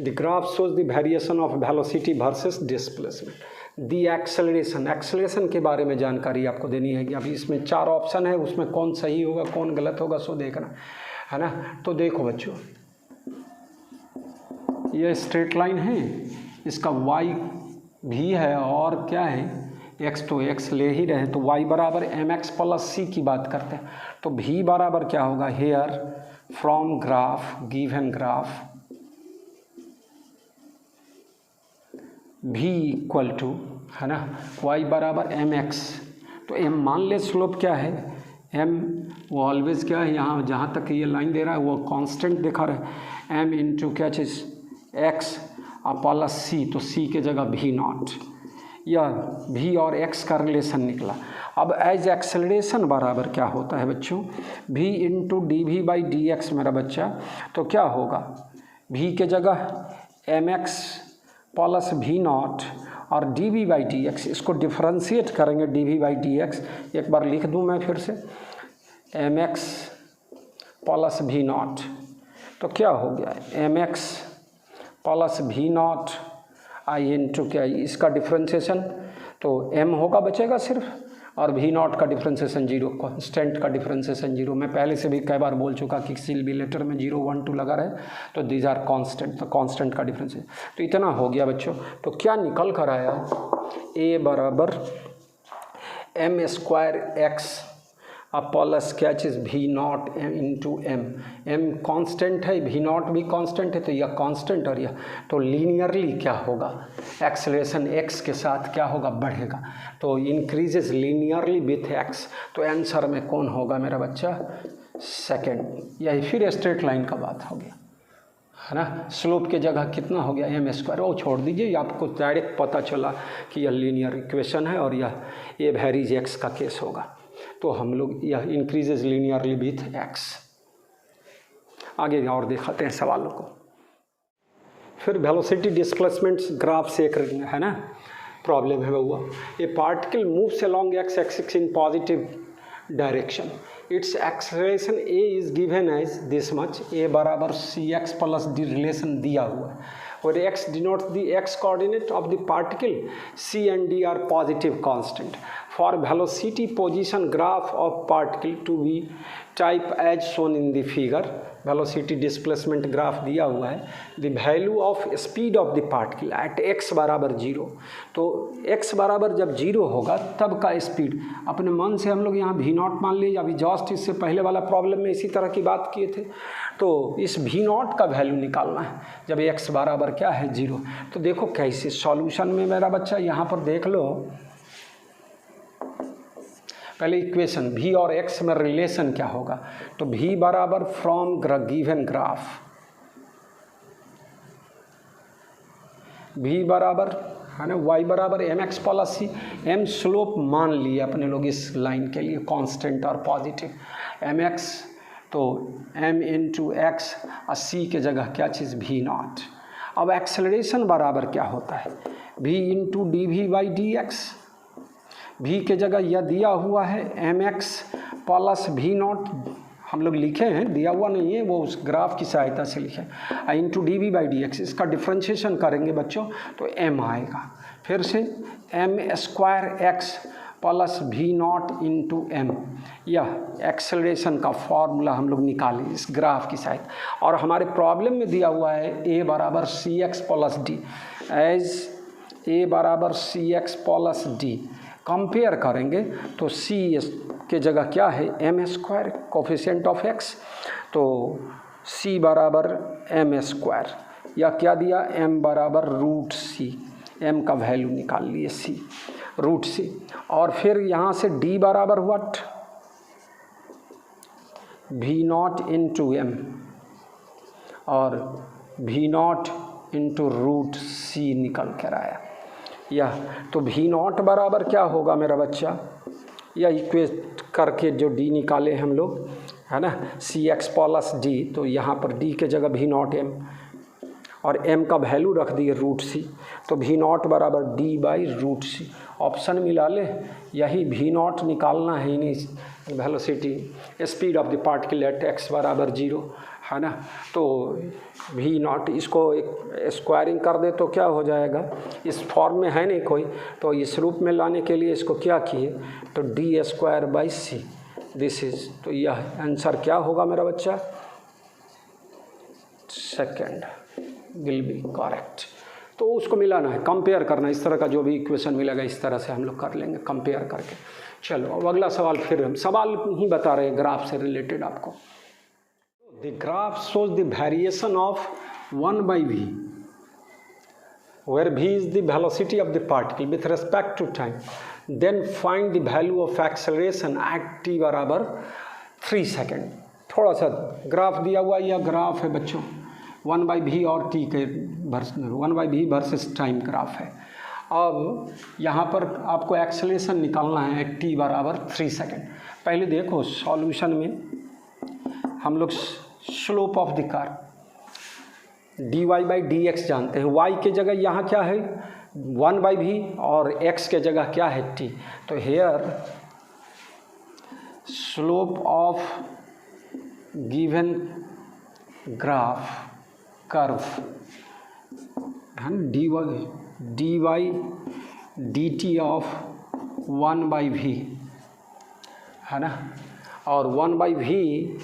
The graph shows the variation of velocity versus displacement. The acceleration के बारे में जानकारी आपको देनी है कि अभी इसमें 4 ऑप्शन है, उसमें कौन सही होगा कौन गलत होगा सो देखना है ना। तो देखो बच्चों, ये स्ट्रेट लाइन है, इसका y भी है और क्या है x, तो x ले ही रहे, तो y बराबर mx प्लस c की बात करते हैं। तो v बराबर क्या होगा, here from graph given graph v equal to, है ना, y बराबर mx। तो m मान ले स्लोप क्या है, m वो ऑलवेज क्या है, यहाँ जहाँ तक ये लाइन दे रहा है वो कांस्टेंट दिखा रहा है, m इंटू क्या चीज़ x प्लस c, तो c के जगह v नॉट, या v और x का रिलेशन निकला। अब एज एक्सेलरेशन बराबर क्या होता है बच्चों, v into d v by d x मेरा बच्चा। तो क्या होगा, v के जगह mx प्लस v नॉट और d v by d x, इसको डिफ्रेंशिएट करेंगे d v by d x. एक बार लिख दूं मैं फिर से, mx प्लस v नॉट, तो क्या हो गया mx plus v not I into क्या, इसका डिफ्रेंशिएशन तो m होगा बचेगा सिर्फ, और v नॉट का डिफ्रेंशिएशन 0, कांस्टेंट का डिफ्रेंशिएशन 0। मैं पहले से भी कई बार बोल चुका कि किसी भी लेटर में 0 1 2 लगा रहे तो दीज आर कांस्टेंट, तो कांस्टेंट का डिफ्रेंशिएशन। तो इतना हो गया बच्चों। तो क्या निकल कर आया, a बराबर m स्क्वायर x प्लस क्या चीज़ v not into m। m constant है, v नॉट भी कांस्टेंट है, तो यह कांस्टेंट और यह, तो लीनियरली क्या होगा, एक्सेलरेशन x के साथ क्या होगा, बढ़ेगा, तो इंक्रीजेज लीनियरली विथ x। तो आंसर में कौन होगा मेरा बच्चा, सेकंड। यही फिर स्ट्रेट लाइन का बात हो गया, है ना। स्लोप के जगह कितना हो गया m स्क्वायर, वो छोड़ दीजिए, आपको डायरेक्ट पता चला कि यह लीनियर इक्वेशन है और यह ए वेरीज x का केस होगा। तो हम लोग यह इंक्रीजेज लीनियरली विथ x। आगे और दिखाते हैं सवालों को। फिर वेलोसिटी डिस्प्लेसमेंट ग्राफ से एक है ना प्रॉब्लम है हुआ, a particle moves along x axis in positive direction, its acceleration a is given as this much, a बराबर c x plus d relation दिया हुआ है। where x denotes the x coordinate of the particle, c and d are positive constant. For velocity position graph of particle to be type as shown in the figure, velocity displacement graph दिया हुआ है, the value of speed of the particle at x बराबर 0. तो x बराबर जब 0 होगा तब का स्पीड अपने मन से हम लोग यहाँ v0 मान लिए. अभी जस्ट इससे पहले वाला प्रॉब्लम में इसी तरह की बात किए थे. तो इस v0 का वैल्यू निकालना है जब x बराबर क्या है 0. तो देखो कैसे सॉल्यूशन में मेरा बच्चा यहाँ पर देख लो. पहले इक्वेशन v और x में रिलेशन क्या होगा, तो v बराबर फ्रॉम गिवन ग्राफ, v बराबर है ना y बराबर mx plus c. m slope मान लिए अपने लोग इस लाइन के लिए कांस्टेंट और पॉजिटिव. mx तो m इंटू एक्स और c के जगह क्या चीज़ v0. अब एक्सेलरेशन बराबर क्या होता है, v into d v by d x. v के जगह यह दिया हुआ है mx प्लस v0 हम लोग लिखे हैं, दिया हुआ नहीं है, वो उस ग्राफ की सहायता से लिखे. Into d v by d x, इसका डिफ्रेंशिएशन करेंगे बच्चों तो m आएगा. फिर से m square x plus v0 into m. यह एक्सेलरेशन का फॉर्मूला हम लोग निकालें इस ग्राफ की सहायता. और हमारे प्रॉब्लम में दिया हुआ है a बराबर c x plus d. As a बराबर c x plus d compare करेंगे तो c के जगह क्या है m square coefficient of x. तो c बराबर m स्क्वायर, या क्या दिया m बराबर रूट c. m का वैल्यू निकाल लिए c रूट c. और फिर यहाँ से d बराबर व्हाट v0 इंटू m और v0 इंटू रूट c निकल कर आया. यह तो v0 बराबर क्या होगा मेरा बच्चा, यह इक्वेट करके जो d निकाले हम लोग है ना सी एक्स प्लस डी. तो यहाँ पर d के जगह v0 m और m का वैल्यू रख दिए रूट c. तो v0 बराबर d by root c. Option मिला ले, यही v0 निकालना है इन्हीं velocity speed of the particle at x बराबर 0 है ना. तो v0 इसको एक स्क्वायरिंग कर दे तो क्या हो जाएगा, इस फॉर्म में है नहीं कोई, तो इस रूप में लाने के लिए इसको क्या किए तो D square by see this is. तो यह आंसर क्या होगा मेरा बच्चा, सेकंड विल बी करेक्ट. तो उसको मिलाना है, कंपेयर करना. इस तरह का जो भी इक्वेशन मिलेगा इस तरह से हम लोग कर लेंगे कंपेयर करके. चलो अब अगला सवाल, फिर हम सवाल ही बता रहे हैं ग्राफ से रिलेटेड आपको. The graph shows the variation of 1 by v, where v is the velocity of the particle with respect to time. Then find the value of acceleration at t बराबर 3 सेकेंड. थोड़ा सा ग्राफ दिया हुआ, यह ग्राफ है बच्चों 1 by v और t के 1 by v versus time graph है. अब यहाँ पर आपको एक्सेलरेशन निकालना है at t बराबर 3 सेकेंड. पहले देखो सॉल्यूशन में हम लोग slope of the curve d y by d x जानते हैं. y के जगह यहाँ क्या है 1 बाई वी और x के जगह क्या है t. तो here slope of given graph curve है d y d t of 1 by v है ना. और 1 बाई वी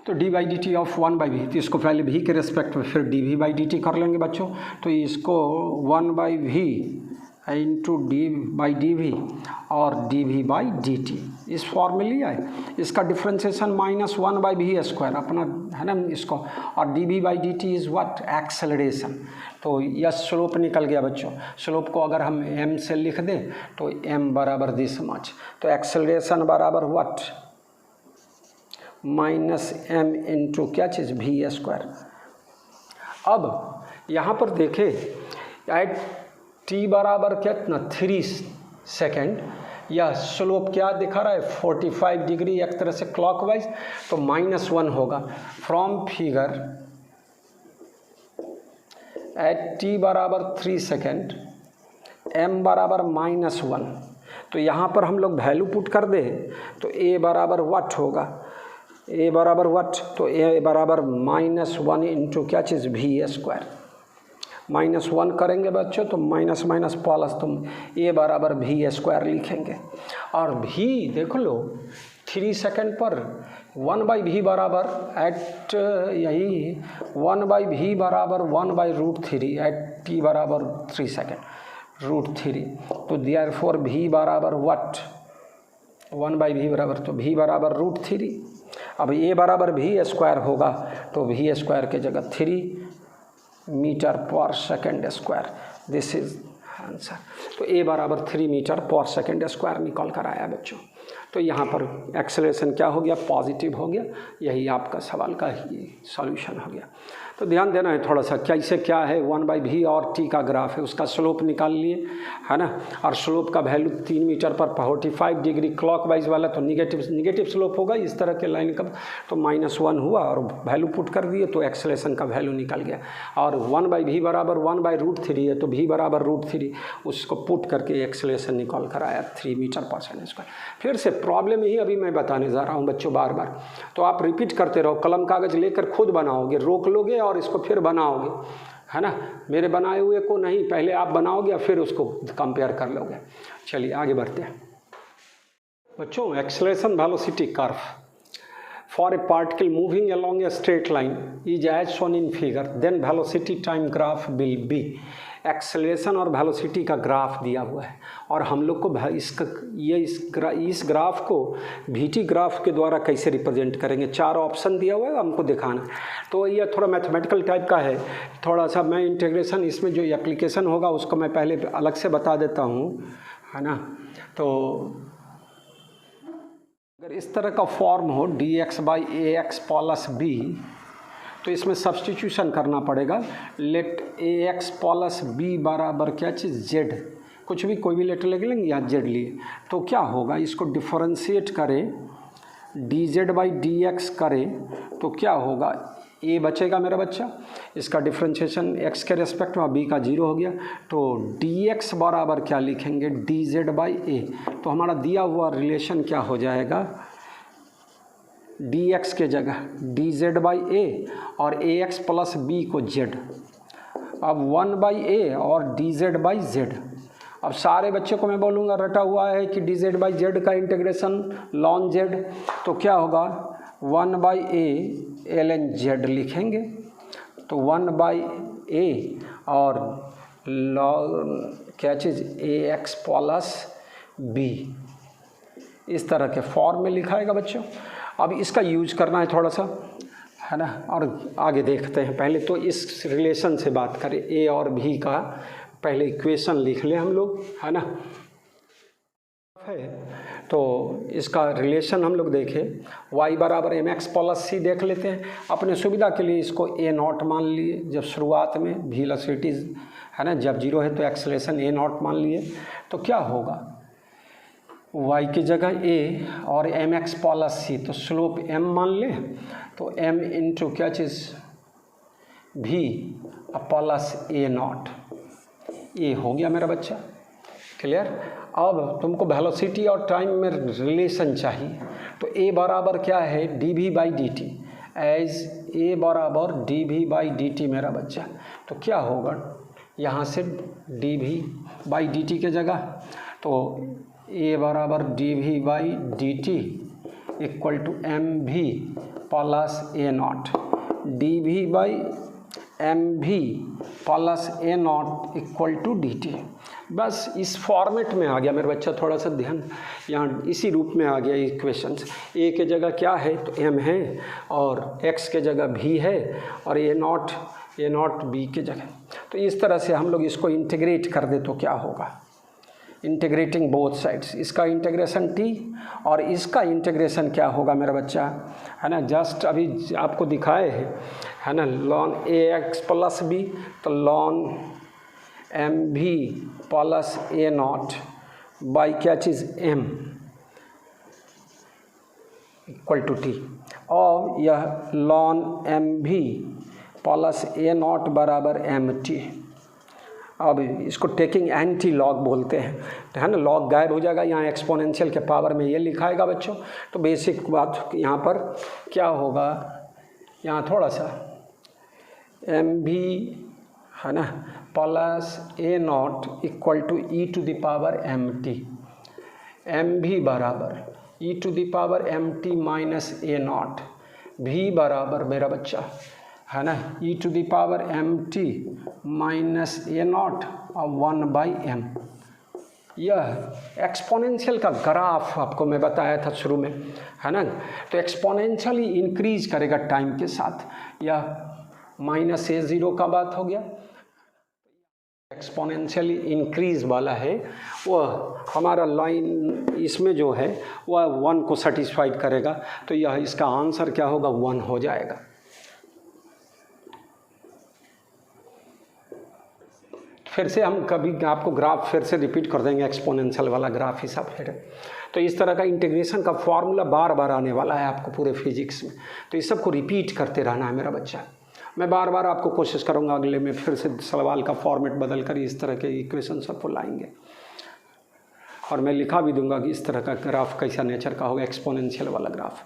तो d by d t of 1 by v, तो इसको पहले v के रेस्पेक्ट में फिर d v by d t कर लेंगे बच्चों. तो इसको 1 by v into d by d v और d v by d t इस फॉर्म में लिया है. इसका डिफ्रेंशिएशन -1 बाई वी स्क्वायर अपना है ना इसको, और d v by d t is what acceleration. तो यह स्लोप निकल गया बच्चों. स्लोप को अगर हम m से लिख दें तो m बराबर दिस मच. तो एक्सेलरेशन बराबर व्हाट -m इंटू क्या चीज़ v स्क्वायर. अब यहाँ पर देखें एट t बराबर कितना 3 सेकेंड, यह स्लोप क्या दिखा रहा है 45 डिग्री एक तरह से क्लॉकवाइज. तो -1 होगा फ्रॉम फिगर एट t बराबर 3 सेकेंड m बराबर -1, तो यहाँ पर हम लोग वैल्यू पुट कर दे तो a बराबर व्हाट होगा, a बराबर व्हाट, तो a बराबर -1 इंटू क्या चीज़ v²। -1 करेंगे बच्चों तो माइनस माइनस प्लस, तो a बराबर v² लिखेंगे। और v देख लो 3 सेकेंड पर 1/v बराबर एट यही 1/v बराबर 1/√3 एट t बराबर 3 सेकेंड √3, तो देयरफॉर v बराबर व्हाट 1/v बराबर, तो v बराबर √3। अब a बराबर v² होगा तो v² के जगह 3 metre per second square, this is answer. तो a बराबर 3 मीटर पर सेकेंड स्क्वायर निकल कर आया बच्चों। तो यहाँ पर एक्सेलरेशन क्या हो गया, पॉजिटिव हो गया। यही आपका सवाल का ही सॉल्यूशन हो गया। तो ध्यान देना है थोड़ा सा, कैसे क्या है 1/v और t का ग्राफ है, उसका स्लोप निकाल लिए है ना। और स्लोप का वैल्यू 3 मीटर पर 45 डिग्री क्लॉकवाइज वाला, तो निगेटिव स्लोप होगा इस तरह के लाइन का, तो -1 हुआ और वैल्यू पुट कर दिए तो एक्सेलरेशन का वैल्यू निकल गया। और 1/v बराबर 1/√3 है, तो v बराबर √3, उसको पुट करके एक्सेलरेशन निकाल कर आया 3 मीटर पर सेकेंड स्क्वायर। फिर से प्रॉब्लम ही अभी मैं बताने जा रहा हूँ बच्चों बार बार, तो आप रिपीट करते रहो, कलम कागज़ लेकर खुद बनाओगे, रोक लोगे और इसको फिर बनाओगे, है ना। मेरे बनाए हुए को नहीं, पहले आप बनाओगे फिर उसको कंपेयर कर लोगे। चलिए आगे बढ़ते हैं बच्चों। Acceleration velocity curve for a particle moving along a straight line is as shown in figure, then velocity time graph will be. Acceleration और वेलोसिटी का ग्राफ दिया हुआ है और हम लोग को इस ग्राफ को वीटी ग्राफ के द्वारा कैसे रिप्रेजेंट करेंगे, 4 ऑप्शन दिया हुआ है, हमको दिखाना। तो ये थोड़ा मैथमेटिकल टाइप का है, थोड़ा सा मैं इंटीग्रेशन इसमें जो एप्लीकेशन होगा उसको मैं पहले अलग से बता देता हूँ, है ना। तो अगर इस तरह का फॉर्म हो dx/ax + b, तो इसमें सब्स्टिट्यूशन करना पड़ेगा। लेट ax + b बराबर क्या चीज़ z, कुछ भी कोई भी लेटर ले लेंगे या z लिए, तो क्या होगा, इसको डिफरेंशिएट करें dz/dx करें तो क्या होगा, a बचेगा मेरा बच्चा, इसका डिफरेंशिएशन x के रेस्पेक्ट में, b का 0 हो गया, तो dx बराबर क्या लिखेंगे dz/a। तो हमारा दिया हुआ रिलेशन क्या हो जाएगा, dx के जगह dz/a और ax + b को z। अब 1/a और dz/z। अब सारे बच्चों को मैं बोलूँगा, रटा हुआ है कि dz/z का इंटीग्रेशन ln z, तो क्या होगा 1/a ln z लिखेंगे। तो 1/a और क्या चीज़ ax + b, इस तरह के फॉर्म में लिखाएगा बच्चों। अब इसका यूज करना है थोड़ा सा, है ना, और आगे देखते हैं। पहले तो इस रिलेशन से बात करें, a और b का पहले इक्वेशन लिख लें हम लोग, है ना। है तो इसका रिलेशन हम लोग देखें, y बराबर mx + c देख लेते हैं। अपने सुविधा के लिए इसको a0 मान लिए, जब शुरुआत में वेलोसिटी है ना, जब 0 है तो एक्सेलरेशन a0 मान लिए, तो क्या होगा y की जगह a और mx + c, तो स्लोप m मान लें, तो m इंटू क्या चीज़ v + a0, ये हो गया मेरा बच्चा, क्लियर। अब तुमको वेलोसिटी और टाइम में रिलेशन चाहिए, तो a बराबर क्या है dv/dt, एज a बराबर dv/dt मेरा बच्चा, तो क्या होगा यहाँ से dv/dt के जगह, तो a बराबर dv/dt equal to mv + a0, dv/mv + a0 equal to dt। बस इस फॉर्मेट में आ गया मेरा बच्चा, थोड़ा सा ध्यान, यहाँ इसी रूप में आ गया इक्वेशंस। a के जगह क्या है तो m है, और x के जगह v है, और a0 b के जगह। तो इस तरह से हम लोग इसको इंटीग्रेट कर दे तो क्या होगा, इंटीग्रेटिंग बोथ साइड्स, इसका इंटीग्रेशन t और इसका इंटीग्रेशन क्या होगा मेरा बच्चा, है ना, जस्ट अभी आपको दिखाए है ना, ln ax + b, तो ln mv + a0 बाई क्या चीज़ m इक्वल टू t, और यह ln mv + a0 बराबर mt, अब इसको टेकिंग एंटी लॉग बोलते हैं, तो है ना, लॉग गायब हो जाएगा, यहाँ एक्सपोनेंशियल के पावर में ये लिखा आएगा बच्चों। तो बेसिक बात यहाँ पर क्या होगा, यहाँ थोड़ा सा एम भी है ना plus a naught equal to e to the power m t, m भी बराबर e to the power m t minus a naught, भी बराबर मेरा बच्चा है ना e to the power m t minus a naught और 1/m। यह एक्सपोनेंशियल का ग्राफ आपको मैं बताया था शुरू में, है ना, तो एक्सपोनेंशियली इंक्रीज करेगा टाइम के साथ। यह माइनस ए ज़ीरो का बात हो गया, एक्सपोनेंशियली इंक्रीज वाला है, वह हमारा लाइन इसमें जो है वह 1 को सेटिस्फाइड करेगा। तो यह इसका आंसर क्या होगा, 1 हो जाएगा। फिर से हम कभी आपको ग्राफ फिर से रिपीट कर देंगे, एक्सपोनेंशियल वाला ग्राफ ही सब फिर। तो इस तरह का इंटीग्रेशन का फॉर्मूला बार बार आने वाला है आपको पूरे फिजिक्स में, तो इस सब को रिपीट करते रहना है मेरा बच्चा। मैं बार बार आपको कोशिश करूंगा अगले में फिर से सवाल का फॉर्मेट बदल कर इस तरह के इक्वेशन सबको लाएंगे, और मैं लिखा भी दूंगा कि इस तरह का ग्राफ कैसा नेचर का होगा, एक्सपोनेंशियल वाला ग्राफ।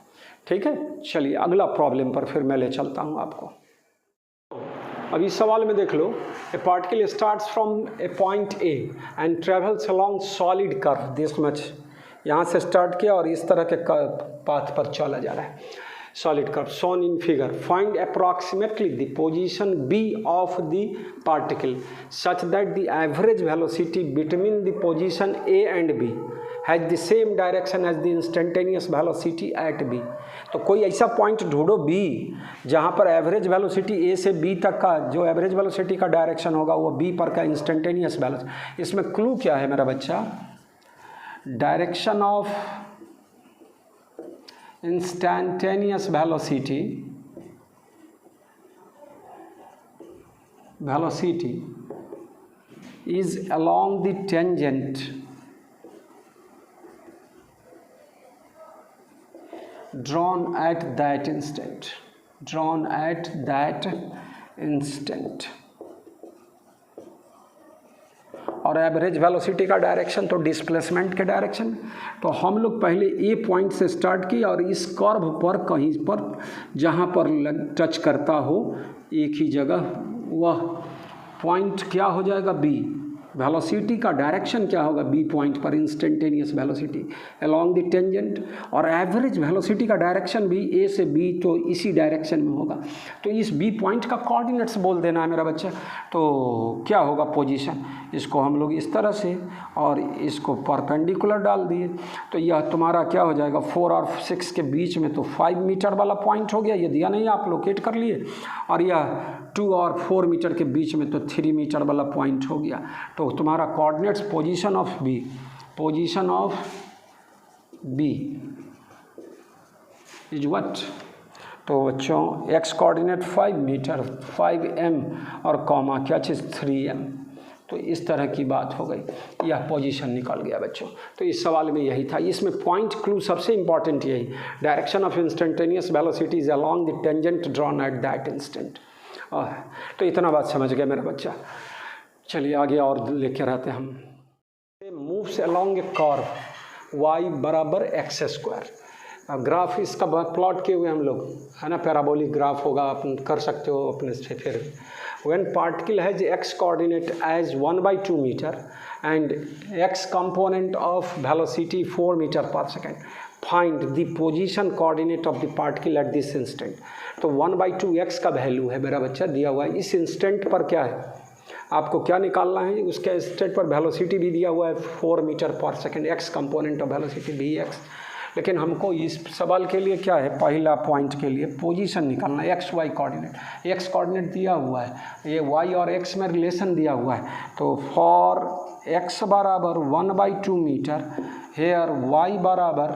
ठीक है, चलिए अगला प्रॉब्लम पर फिर मैं ले चलता हूँ आपको। अब इस सवाल में देख लो, a particle starts from a point A and travels along solid curve this much, यहाँ से स्टार्ट किया और इस तरह के पाथ पर चला जा रहा है, solid curve shown in figure. Find approximately the position B of the particle such that the average velocity between the position A and B has the same direction as the instantaneous velocity at B. तो कोई ऐसा पॉइंट ढूंढो बी जहाँ पर एवरेज वेलोसिटी ए से बी तक का जो एवरेज वेलोसिटी का डायरेक्शन होगा वो बी पर का इंस्टेंटेनियस वेलोसिटी। इसमें क्लू क्या है मेरा बच्चा, direction of instantaneous velocity is along the tangent drawn at that instant, और एवरेज वेलोसिटी का डायरेक्शन तो डिस्प्लेसमेंट के डायरेक्शन। तो हम लोग पहले ए पॉइंट से स्टार्ट किए और इस कर्व पर कहीं पर जहाँ पर टच करता हो एक ही जगह, वह पॉइंट क्या हो जाएगा, बी। वेलोसिटी का डायरेक्शन क्या होगा, बी पॉइंट पर instantaneous velocity along the tangent, और एवरेज वेलोसिटी का डायरेक्शन भी ए से बी तो इसी डायरेक्शन में होगा। तो इस बी पॉइंट का कोऑर्डिनेट्स बोल देना है मेरा बच्चा। तो क्या होगा पोजीशन, इसको हम लोग इस तरह से और इसको परपेंडिकुलर डाल दिए, तो यह तुम्हारा क्या हो जाएगा, 4 और 6 के बीच में तो 5 मीटर वाला पॉइंट हो गया, ये दिया नहीं आप लोकेट कर लिए, और यह 2 और 4 मीटर के बीच में तो 3 मीटर वाला पॉइंट हो गया। तो तुम्हारा coordinates position of B is what, तो बच्चों एक्स कोऑर्डिनेट 5 मीटर 5m और कॉमा क्या चीज़ 3m। तो इस तरह की बात हो गई, यह पोजीशन निकल गया बच्चों। तो इस सवाल में यही था, इसमें पॉइंट क्लू सबसे इंपॉर्टेंट यही, direction of instantaneous velocity is along the tangent drawn at that instant. तो इतना बात समझ गया मेरा बच्चा। चलिए आगे और लेके रहते हम। मूव्स अलोंग ए कर्व y बराबर एक्स स्क्वायर। ग्राफ इसका प्लॉट किए हुए हम लोग, है ना, पैराबोलिक ग्राफ होगा, अपन कर सकते हो अपने से। फिर when particle has x coordinate as 1/2 metre and x component of velocity 4 metre per second, find the position coordinate of the particle at this instant. तो 1/2 एक्स का वैल्यू है मेरा बच्चा दिया हुआ है, इस इंस्टेंट पर क्या है आपको क्या निकालना है, उसके इंस्टेंट पर वेलोसिटी भी दिया हुआ है 4 metre per second, x component of velocity भी एक्स। लेकिन हमको इस सवाल के लिए क्या है, पहला पॉइंट के लिए पोजीशन निकालना है, x y coordinate. X coordinate दिया हुआ है, ये वाई और एक्स में रिलेशन दिया हुआ है। तो फॉर एक्स बराबर 1/2 मीटर, हेयर वाई बराबर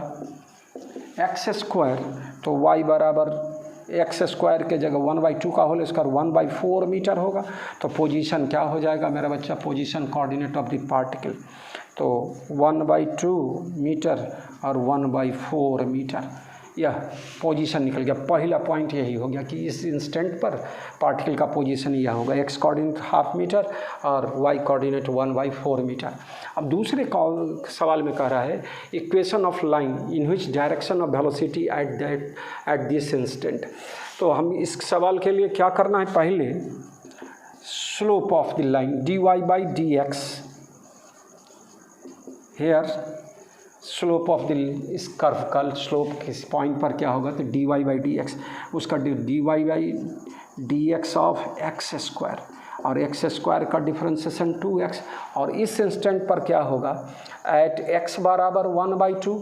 एक्स स्क्वायर, तो वाई बराबर एक्स स्क्वायर के जगह 1/2 का होल स्क्वायर 1/4 मीटर होगा। तो पोजीशन क्या हो जाएगा मेरा बच्चा, position coordinate of the particle, तो 1/2 मीटर और 1/4 मीटर, यह पोजीशन निकल गया। पहला पॉइंट यही हो गया कि इस इंस्टेंट पर पार्टिकल का पोजीशन यह होगा, x कोऑर्डिनेट 1/2 मीटर और y कोऑर्डिनेट 1/4 मीटर। अब दूसरे सवाल में कह रहा है equation of line in which direction of velocity at this instant. तो हम इस सवाल के लिए क्या करना है, पहले slope of the line dy/dx, here slope of the इस कर्व का स्लोप किस पॉइंट पर क्या होगा, तो dy/dx, उसका dy/dx ऑफ एक्स स्क्वायर, और एक्स स्क्वायर का डिफरेंशिएशन 2x, और इस इंस्टेंट पर क्या होगा एट x बराबर 1/2।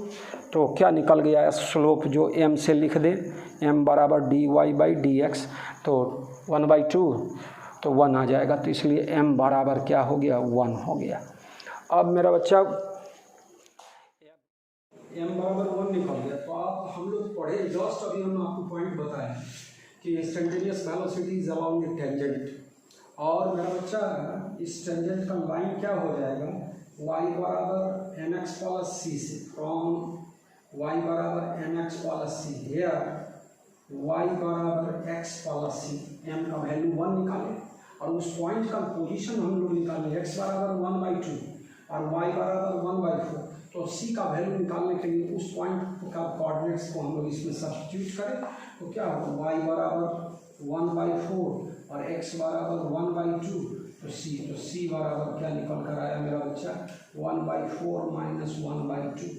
तो क्या निकल गया स्लोप, जो m से लिख दे, m बराबर dy/dx, तो 1/2 तो 1 आ जाएगा, तो इसलिए m बराबर क्या हो गया, 1 हो गया। अब मेरा बच्चा m बराबर 1 निकल गया। तो आप हम लोग पढ़े जस्ट अभी हम आपको पॉइंट बताए कि instantaneous velocity is along A tangent, और मेरा बच्चा इस टेंजेंट का लाइन क्या हो जाएगा, y बराबर mx प्लस c से, फ्रॉम y बराबर mx plus c, here y बराबर x प्लस c, m का वैल्यू 1 निकालें, और उस पॉइंट का पोजीशन हम लोग निकालें, x बराबर 1/2 और y बराबर 1/4। तो c का वैल्यू निकालने के लिए उस पॉइंट का कोऑर्डिनेट्स को हम लोग इसमें सब्स्टिट्यूट करें, तो क्या होगा, y बराबर 1/4 और x बराबर 1/2, तो c बराबर क्या निकल कर आया मेरा बच्चा, 1/4 माइनस 1/2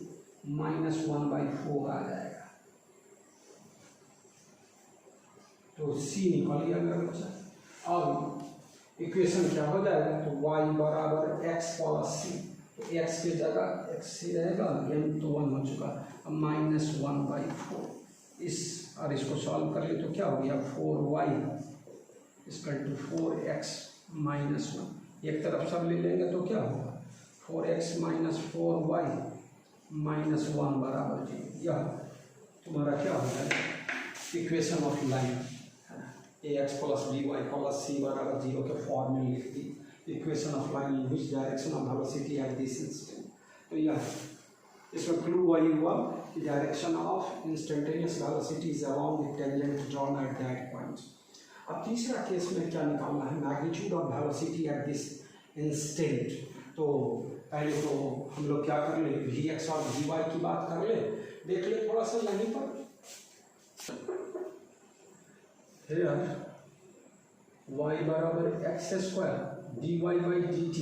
माइनस 1/4 आ जाएगा। तो c निकल गया मेरा बच्चा। अब इक्वेशन क्या हो जाएगा, तो y बराबर x प्लस c, तो x की जगह x c रहेगा, m तो 1 हो चुका, अब माइनस 1/4 इस, और इसको सॉल्व कर ले तो क्या हो गया, 4y equal to 4x minus 1, एक तरफ सब ले लेंगे तो क्या होगा, 4x माइनस 4y माइनस 1 बराबर 0। यह तुम्हारा क्या हो जाएगा, equation of line, ax plus dy plus c बराबर 0 के फॉर्म में लिख दी, equation of line in which direction of velocity at this instant. तो यह इसमें क्लू वही हुआ कि direction of instantaneous velocity is along the tangent drawn at that point. अब तीसरा केस में क्या निकालना है, magnitude of velocity at this instant. तो पहले तो हम लोग क्या कर ले, vx और vy की बात कर ले, देख ले थोड़ा सा यहीं पर, y बराबर x square dy/dt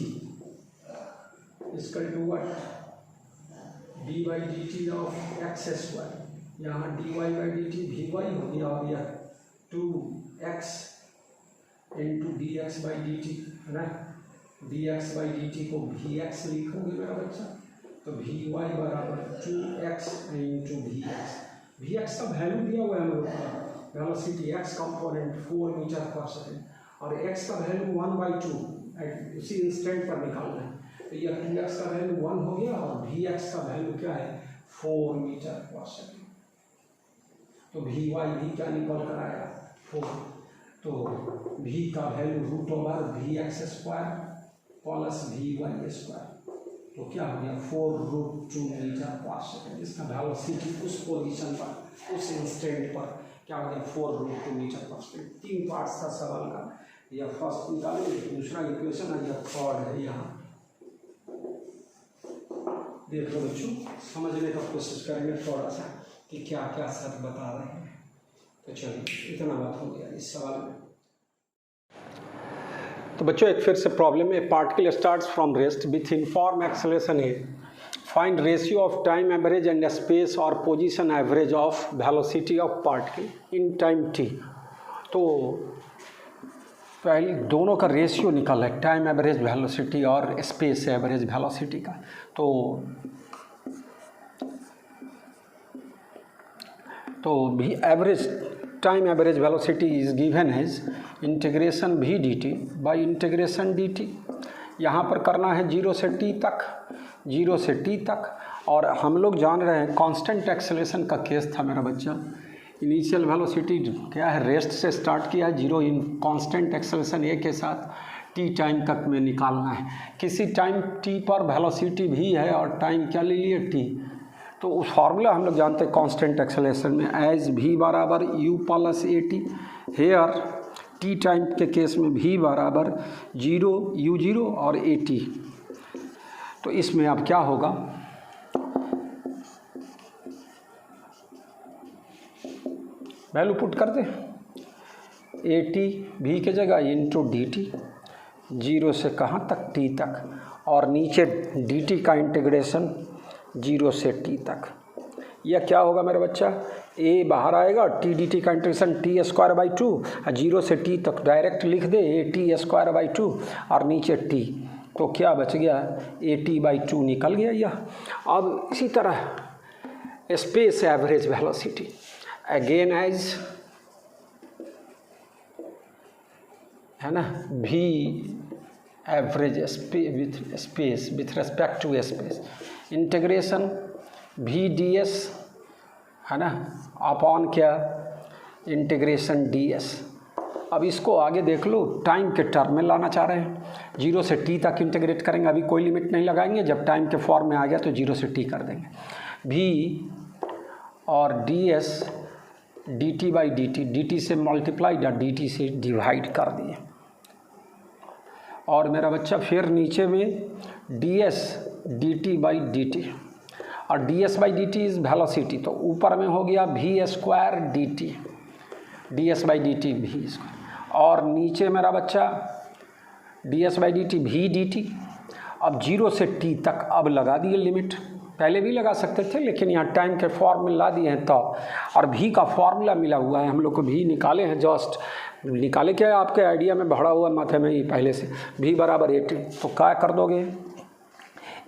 equal to what, dy/dt of x square, यहाँ dy/dt vy हो गया, और यह 2x इंटू dx/dt है ना, dx/dt को vx लिखोगे मेरा बच्चा, तो vy बराबर 2x इंटू vx का वैल्यू दिया हुआ है हम लोग का, velocity x component 4 metre per second, और x का वैल्यू 1/2 उसी इंस्टेंट पर निकालना है, तो यह 2x का वैल्यू 1 हो गया, और vx का वैल्यू क्या है, 4 मीटर पर सेकेंड। तो vy भी क्या निकल कर आया, 4, तो v का value √vx square plus vy square, तो क्या हो गया 4√2 मीटर पर सेकेंड। इसका वेलोसिटी उस पोजीशन पर, उस इंस्टेंट पर क्या हो गया, 4√2 मीटर पर सेकेंड। 3 पार्ट्स था सवाल का, यह फर्स्ट निकालेंगे, दूसरा इक्वेशन है, यह थर्ड है, यहाँ देख लो बच्चों, समझने का कोशिश करेंगे थोड़ा सा कि क्या क्या सर बता रहे हैं। तो चलिए इतना बात हो गया इस सवाल में। तो बच्चों एक फिर से प्रॉब्लम है, particle starts from rest with uniform acceleration है, find ratio of time average and space और position average of velocity of particle in time t। तो पहले दोनों का रेशियो निकाल है, टाइम एवरेज वेलोसिटी और स्पेस एवरेज वेलोसिटी का। तो भी average time average velocity is given as integration v dt by integration dt। यहाँ पर करना है 0 से t तक, और हम लोग जान रहे हैं कांस्टेंट एक्सेलरेशन का केस था मेरा बच्चा। इनिशियल वेलोसिटी क्या है, रेस्ट से स्टार्ट किया है, 0 इन कांस्टेंट एक्सेलरेशन a के साथ t टाइम तक में निकालना है। किसी टाइम t पर वेलोसिटी भी है और टाइम क्या ले लिए t, तो उस फार्मूला हम लोग जानते हैं कांस्टेंट एक्सेलरेशन में, एज v बराबर u plus a t. Here t time के केस में v बराबर 0 u0 और ए टी। तो इसमें अब क्या होगा, वैल्यू पुट कर दे, ए टी भी की जगह इंटू डी टी, 0 से कहाँ तक t तक, और नीचे डी टी का इंटीग्रेशन 0 से t तक। यह क्या होगा मेरे बच्चा, a बाहर आएगा, टी डी टी का इंटीग्रेशन टी स्क्वायर बाई 2, 0 से t तक डायरेक्ट लिख दे ए टी स्क्वायर बाई 2 और नीचे t, तो क्या बच गया, ए टी बाई 2 निकल गया यह। अब इसी तरह space average velocity again as, है ना, v average space with respect to space, integration v d s, है ना, अपॉन क्या, इंटीग्रेशन डी एस। अब इसको आगे देख लो, टाइम के टर्म में लाना चाह रहे हैं, 0 से t तक इंटीग्रेट करेंगे, अभी कोई लिमिट नहीं लगाएंगे, जब टाइम के फॉर्म में आ गया तो 0 से t कर देंगे, v और d s d t by d t से मल्टीप्लाइड या डी टी से डिवाइड कर दिए, और मेरा बच्चा फिर नीचे में d s d t by d t, और d s by d t is velocity, तो ऊपर में हो गया v square d t, d s by d t v square, और नीचे मेरा बच्चा d s by d t v d t. अब 0 से t तक अब लगा दिए लिमिट, पहले भी लगा सकते थे लेकिन यहाँ टाइम के फॉर्म में ला दिए हैं तो, और v का फॉर्मूला मिला हुआ है हम लोग को, v निकाले हैं, जस्ट निकाले क्या आपके आइडिया में भरा हुआ माथे में ही पहले से, v बराबर 80, तो क्या कर दोगे,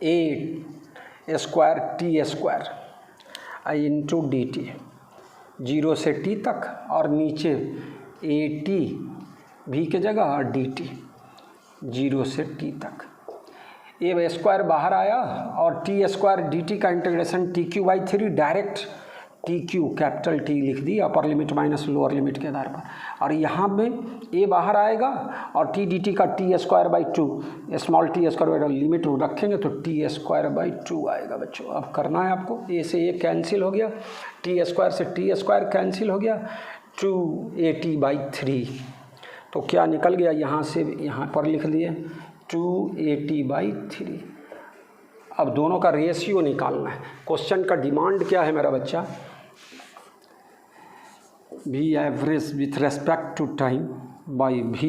ए स्क्वायर टी स्क्वायर आई इंटू डी टी, 0 से t तक, और नीचे ए टी भी की जगह और डी टी 0 से t तक, ए स्क्वायर बाहर आया और टी स्क्वायर डी टी का integration t cube by 3, direct t cube capital t लिख दी upper limit minus lower limit के आधार पर, और यहाँ में ए बाहर आएगा और टी डी टी का T square by 2, small T square by limit रखेंगे तो टी स्क्वायर बाई 2 आएगा बच्चों। अब करना है आपको, ए से ए कैंसिल हो गया, टी स्क्वायर से टी स्क्वायर कैंसिल हो गया, 280 बाई 3, तो क्या निकल गया, यहाँ से यहाँ पर लिख दिए 280 बाई 3। अब दोनों का रेशियो निकालना है, क्वेश्चन का डिमांड क्या है मेरा बच्चा, v average with respect to time by v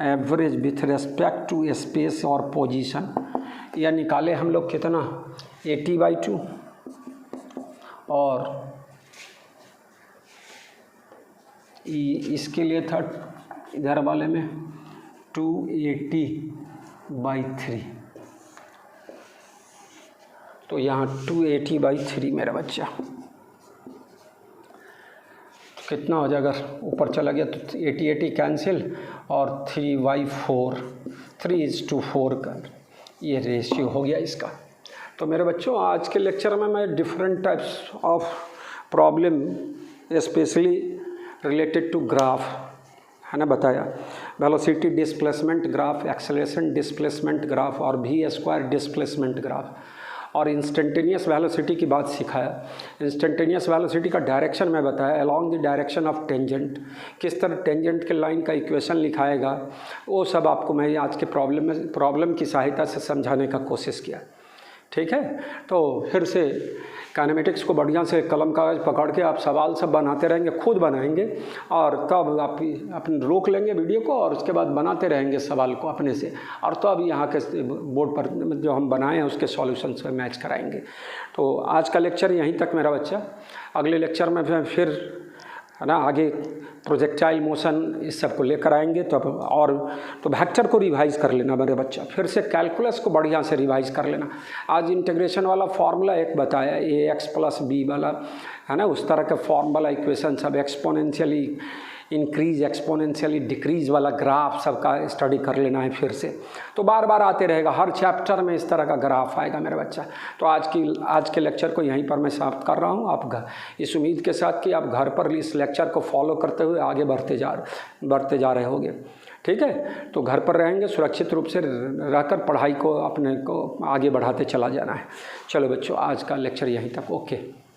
average with respect to space और पोजीशन, यह निकाले हम लोग कितना, 80 बाई 2, और इसके लिए था इधर वाले में 280 बाई 3, तो यहाँ 280 बाई 3 मेरा बच्चा, तो कितना हो जाएगा, ऊपर चला गया तो 80 कैंसिल, और 3/4, 3:4 का ये रेशियो हो गया इसका। तो मेरे बच्चों आज के लेक्चर में मैं different types of problem specially related to graph, है ना, बताया, velocity displacement graph, acceleration displacement graph, और v स्क्वायर डिस्प्लेसमेंट ग्राफ, और इंस्टेंटेनियस वेलोसिटी की बात सिखाया। इंस्टेंटेनियस वेलोसिटी का डायरेक्शन मैं बताया, along the direction of tangent, किस तरह टेंजेंट के लाइन का इक्वेशन लिखाएगा, वो सब आपको मैं आज के प्रॉब्लम की सहायता से समझाने का कोशिश किया। ठीक है, तो फिर से काइनेमेटिक्स को बढ़िया से कलम कागज पकड़ के आप सवाल सब बनाते रहेंगे, खुद बनाएंगे, और तब आप अपने रोक लेंगे वीडियो को और उसके बाद बनाते रहेंगे सवाल को अपने से, और तब यहाँ के बोर्ड पर जो हम बनाए हैं उसके सॉल्यूशन से मैच कराएंगे। तो आज का लेक्चर यहीं तक मेरा बच्चा, अगले लेक्चर में फिर है ना आगे प्रोजेक्टाइल मोशन इस सब को लेकर आएंगे। तो और तो वेक्टर को रिवाइज कर लेना मेरे बच्चा, फिर से कैलकुलस को बढ़िया से रिवाइज कर लेना। आज इंटीग्रेशन वाला फार्मूला एक बताया, ax प्लस बी वाला, है ना, उस तरह के फॉर्म वाला इक्वेशन सब, एक्सपोनेंशियली इंक्रीज एक्सपोनेंशियली डिक्रीज वाला ग्राफ सबका स्टडी कर लेना है फिर से। तो बार बार आते रहेगा, हर चैप्टर में इस तरह का ग्राफ आएगा मेरे बच्चा। तो आज के लेक्चर को यहीं पर मैं समाप्त कर रहा हूँ। आप इस उम्मीद के साथ कि आप घर पर इस लेक्चर को फॉलो करते हुए आगे बढ़ते जा रहे होगे। ठीक है, तो घर पर रहेंगे, सुरक्षित रूप से रहकर पढ़ाई को अपने को आगे बढ़ाते चला जाना है। चलो बच्चों, आज का लेक्चर यहीं तक। ओके।